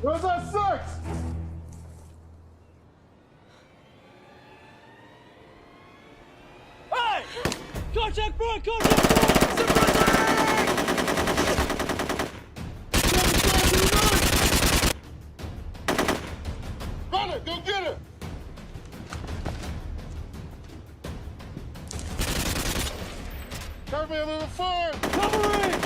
Where's our six? Hey! Contact front! Contact front! Run it! Go get it! Cover me a little fire! Covering!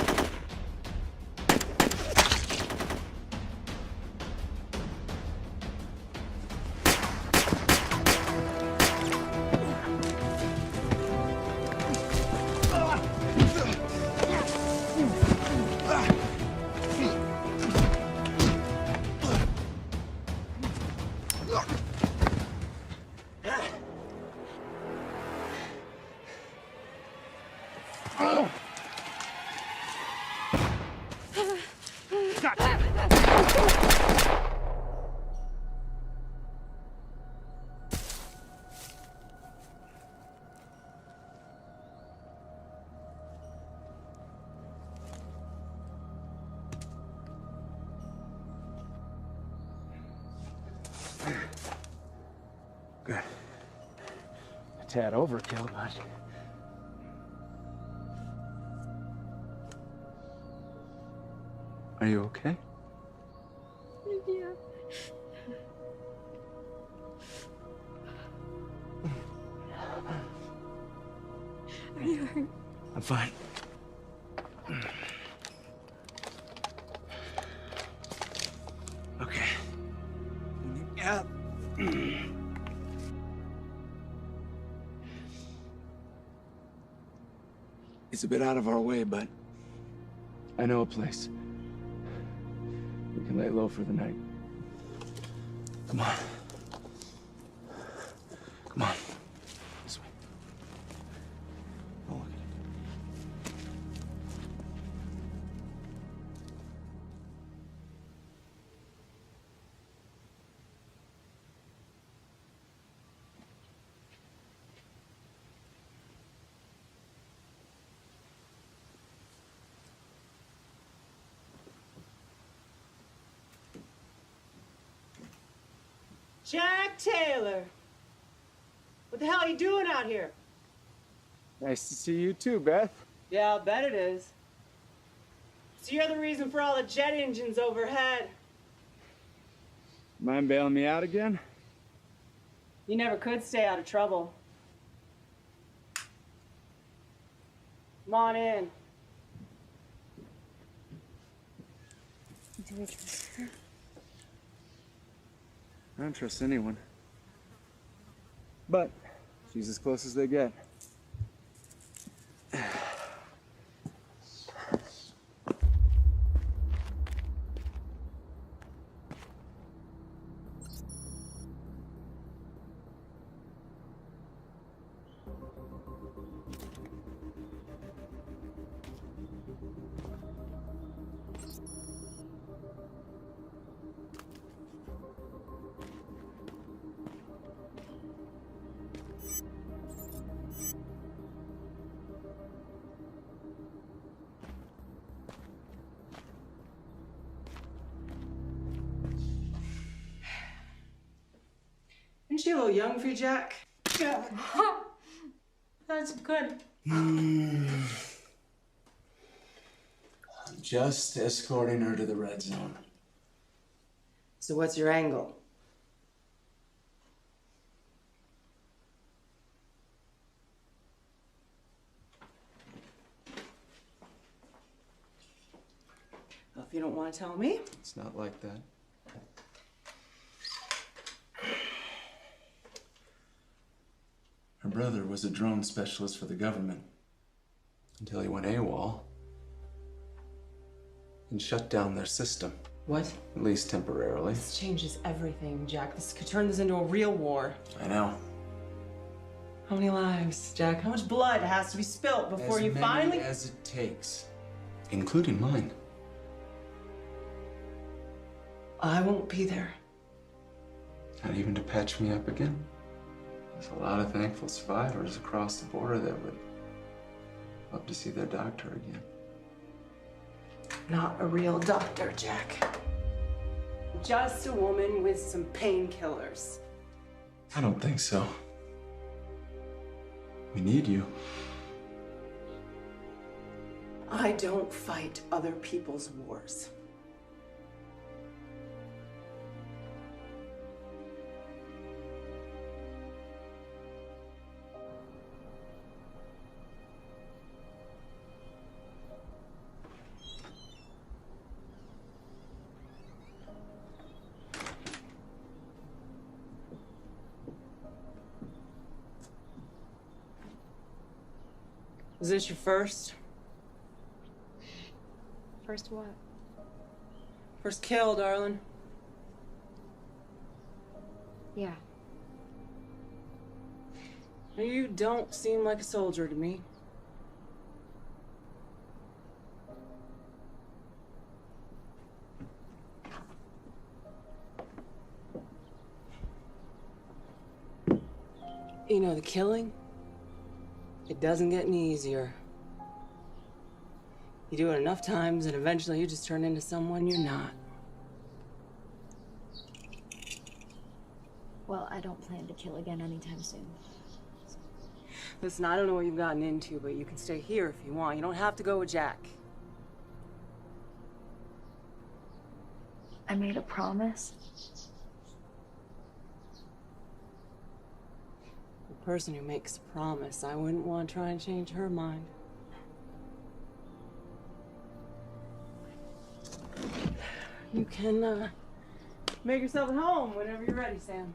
Good. A tad overkill, but... Are you okay? Yeah. Are you hurt? I'm fine. Okay. Yeah. It's a bit out of our way, but I know a place. We can lay low for the night. Come on. Come on. This way. Oh, look at it. Jack Taylor. What the hell are you doing out here? Nice to see you too, Beth. Yeah, I'll bet it is. So you're the reason for all the jet engines overhead. Mind bailing me out again? You never could stay out of trouble. Come on in. Do we trust her? I don't trust anyone. But she's as close as they get. Isn't she a little young for you, Jack? Yeah. That's good. I'm just escorting her to the red zone. So what's your angle? Well, if you don't want to tell me. It's not like that. Her brother was a drone specialist for the government until he went AWOL and shut down their system. What? At least temporarily. This changes everything, Jack. This could turn this into a real war. I know. How many lives, Jack? How much blood has to be spilt before you finally... As it takes, including mine. I won't be there. Not even to patch me up again. There's a lot of thankful survivors across the border that would love to see their doctor again. Not a real doctor, Jack. Just a woman with some painkillers. I don't think so. We need you. I don't fight other people's wars. Is this your first? First what? First kill, darling. Yeah. You don't seem like a soldier to me. You know, the killing, it doesn't get any easier. You do it enough times and eventually you just turn into someone you're not. Well, I don't plan to kill again anytime soon. Listen, I don't know what you've gotten into, but you can stay here if you want. You don't have to go with Jack. I made a promise. The person who makes a promise, I wouldn't want to try and change her mind. You can, make yourself at home whenever you're ready, Sam.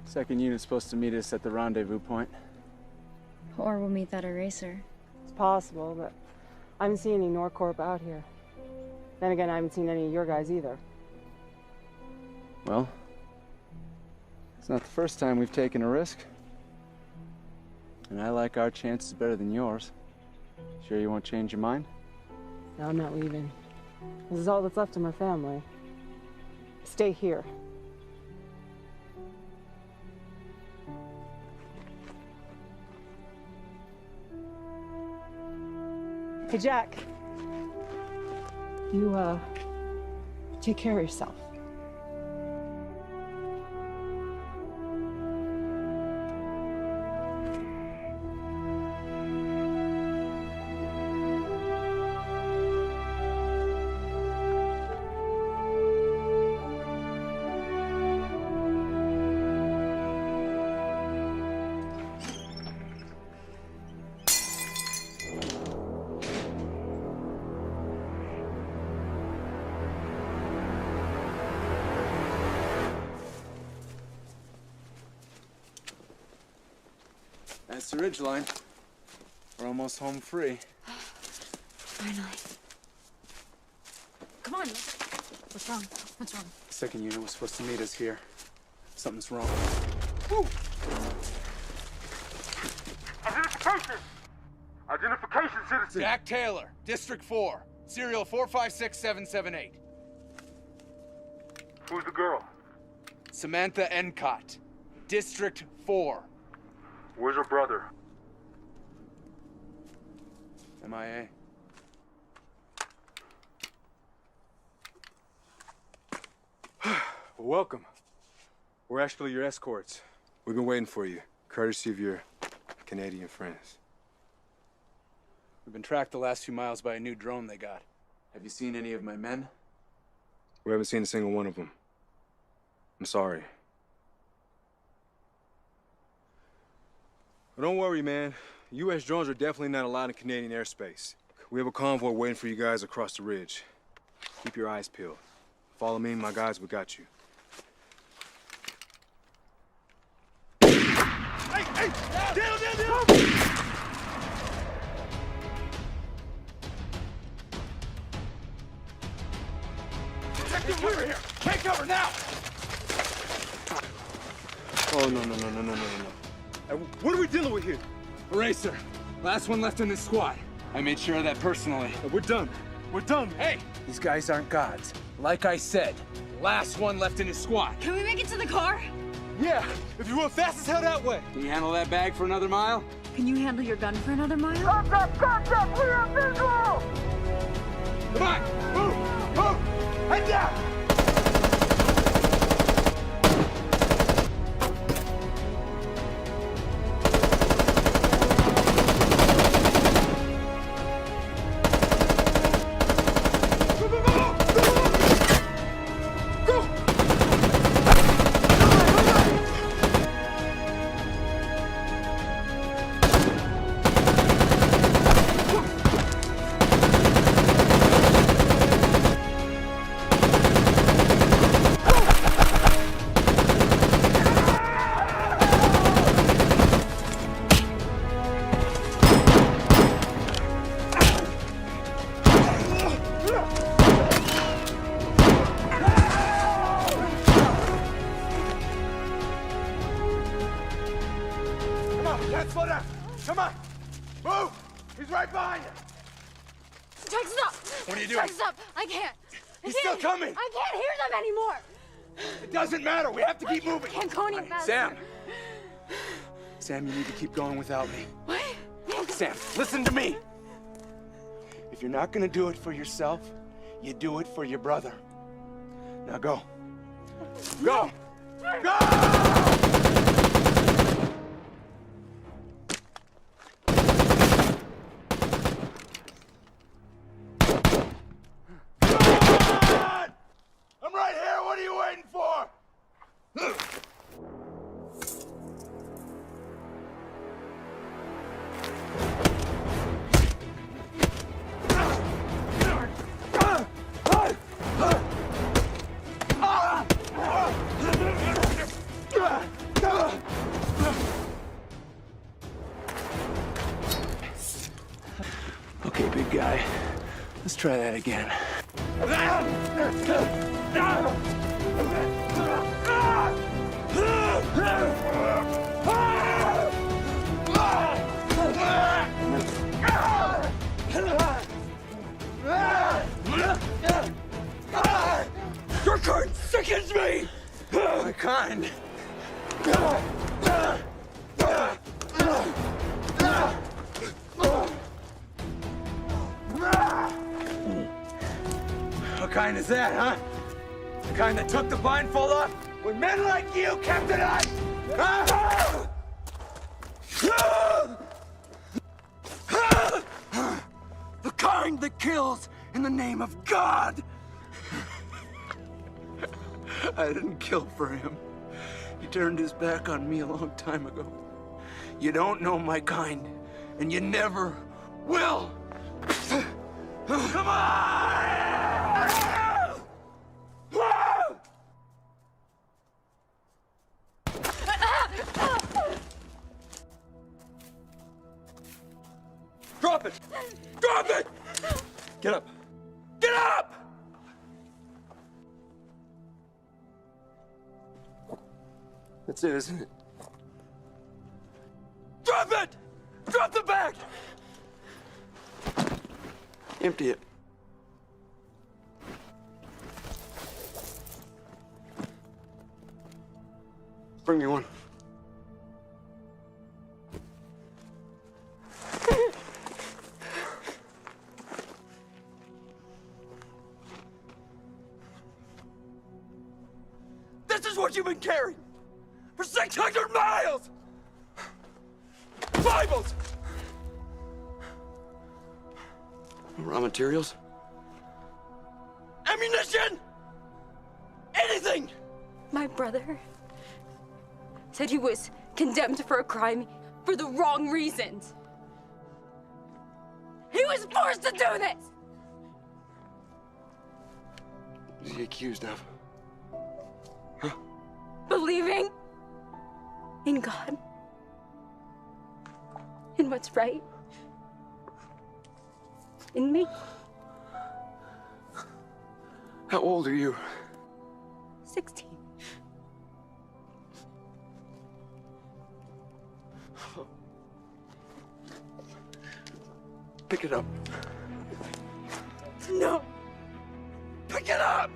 Second unit's supposed to meet us at the rendezvous point. Or we'll meet that eraser. It's possible, but I haven't seen any Norcorp out here. Then again, I haven't seen any of your guys either. Well, it's not the first time we've taken a risk. And I like our chances better than yours. Sure you won't change your mind? No, I'm not leaving. This is all that's left of my family. Stay here. Hey, Jack. You, take care of yourself. That's the ridgeline. We're almost home free. Finally. Come on. What's wrong? What's wrong? Second unit was supposed to meet us here. Something's wrong. Identification! Identification, citizen! Jack Taylor, District 4, serial 456778. Who's the girl? Samantha Encott, District 4. Where's her brother? MIA. Well, welcome. We're actually your escorts. We've been waiting for you, courtesy of your Canadian friends. We've been tracked the last few miles by a new drone they got. Have you seen any of my men? We haven't seen a single one of them. I'm sorry. But don't worry, man. U.S. drones are definitely not allowed in Canadian airspace. We have a convoy waiting for you guys across the ridge. Keep your eyes peeled. Follow me and my guys, we got you. Hey! Down! Detective Weaver here! Take cover now! Oh, no. What are we dealing with here? Eraser. Last one left in this squad. I made sure of that personally. We're done. We're done. Hey! These guys aren't gods. Like I said, last one left in his squad. Can we make it to the car? Yeah, if you run fast as hell that way. Can you handle that bag for another mile? Can you handle your gun for another mile? Contact! We have visual! Come on! Move! Head down! Come on! Move! He's right behind you! Jack, stop! What are you doing? Jack, stop! I can't! He's still coming! I can't hear them anymore! It doesn't matter! We have to keep moving! I can't go any faster. Sam, you need to keep going without me. What? Sam, listen to me! If you're not gonna do it for yourself, you do it for your brother. Now go. Go! Go! I'm right here! What are you waiting for? Okay, big guy. Let's try that again. Your kind sickens me! My kind? What kind is that, huh? The kind that took the blindfold off when men like you kept it on? Huh? The kind that kills in the name of God. I didn't kill for him. He turned his back on me a long time ago. You don't know my kind, and you never will. Come on! Drop it! Drop it! Get up! Get up! That's it, isn't it? Drop it! Drop the bag! Empty it. Bring me one. This is what you've been carrying for 600 miles! Bibles! Raw materials? Ammunition! Anything! My brother said he was condemned for a crime for the wrong reasons. He was forced to do this! What is he accused of? Believing in God, in what's right, in me. How old are you? 16. Pick it up. No. Pick it up!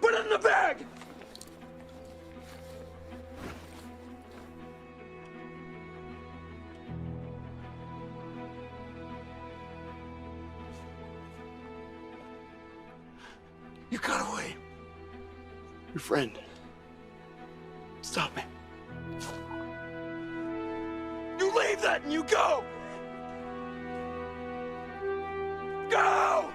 Put it in the bag! You got away. Your friend. Stop me. You leave that and you go! Go!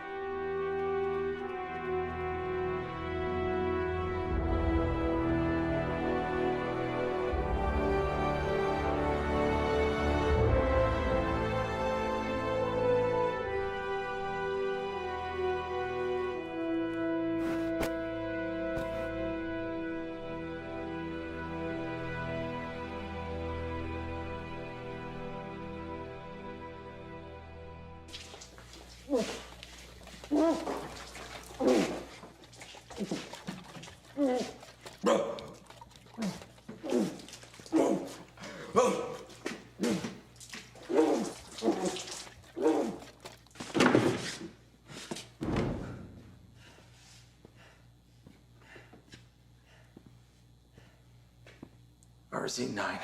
RZ-9.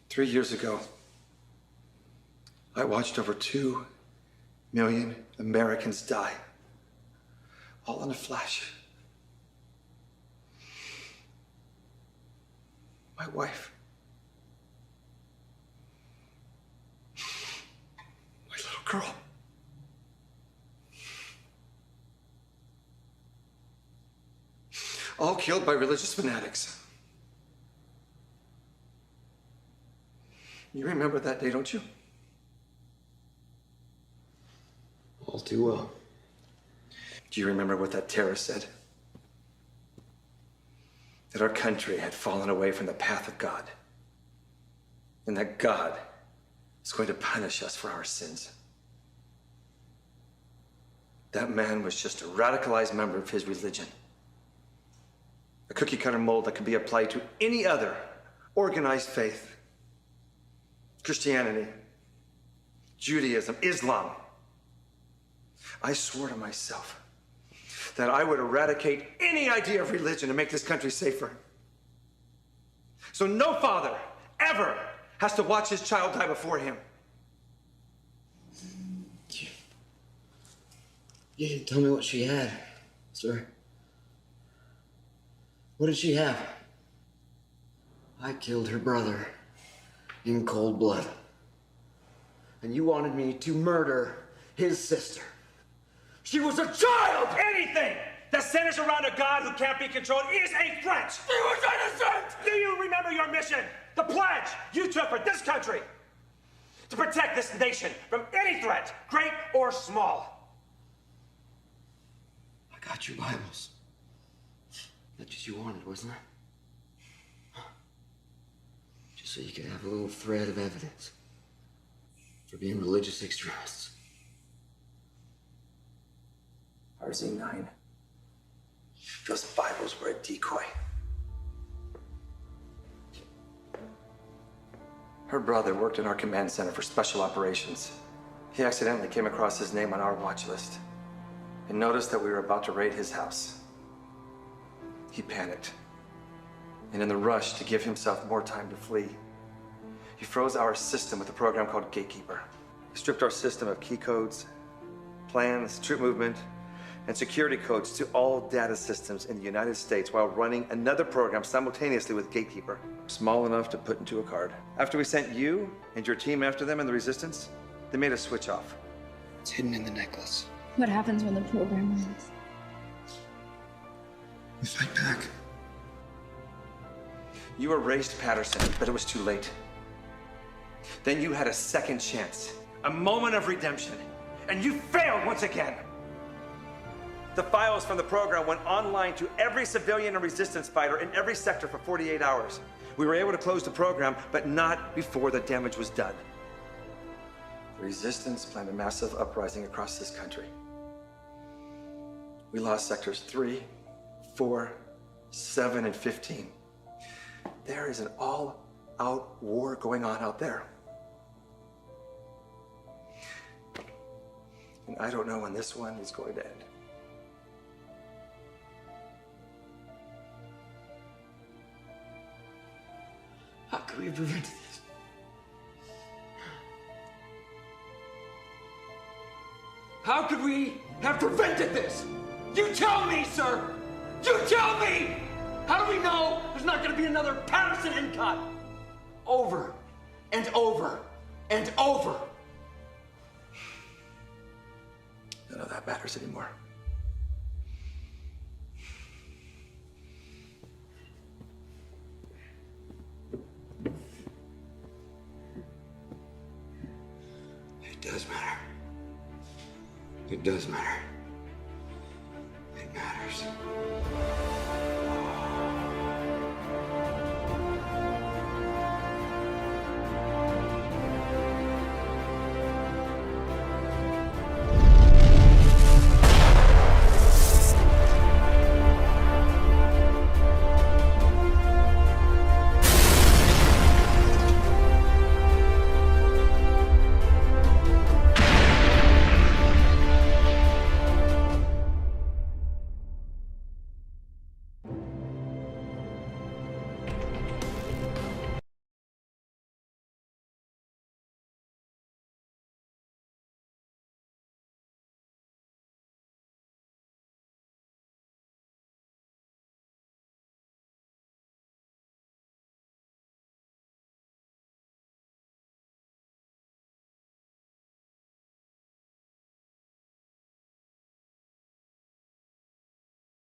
Three years ago, I watched over 2 million Americans die, all in a flash. My wife, my little girl. All killed by religious fanatics. You remember that day, don't you? All too well. Do you remember what that terrorist said? That our country had fallen away from the path of God. And that God is going to punish us for our sins. That man was just a radicalized member of his religion. A cookie-cutter mold that could be applied to any other organized faith. Christianity, Judaism, Islam. I swore to myself that I would eradicate any idea of religion to make this country safer. So no father ever has to watch his child die before him. You didn't tell me what she had, sir. What did she have? I killed her brother in cold blood. And you wanted me to murder his sister. She was a child! Anything that centers around a God who can't be controlled is a threat! She was innocent! Do you remember your mission? The pledge you took for this country? To protect this nation from any threat, great or small. I got your Bibles. That's what you wanted, wasn't it? Just so you could have a little thread of evidence for being religious extremists. RZ-9. Those Bibles were a decoy. Her brother worked in our command center for special operations. He accidentally came across his name on our watch list and noticed that we were about to raid his house. He panicked, and in the rush to give himself more time to flee, he froze our system with a program called Gatekeeper. He stripped our system of key codes, plans, troop movement, and security codes to all data systems in the United States while running another program simultaneously with Gatekeeper, small enough to put into a card. After we sent you and your team after them and the Resistance, they made us switch off. It's hidden in the necklace. What happens when the program runs? We fight back. You erased Patterson, but it was too late. Then you had a second chance, a moment of redemption, and you failed once again. The files from the program went online to every civilian and Resistance fighter in every sector for 48 hours. We were able to close the program, but not before the damage was done. The Resistance planned a massive uprising across this country. We lost sectors 3, 4, 7, and 15. There is an all-out war going on out there. And I don't know when this one is going to end. How could we have prevented this? How could we have prevented this? You tell me, sir! You tell me! How do we know there's not gonna be another Patterson Endicott? Over and over and over. None of that matters anymore. It does matter. It does matter. It matters.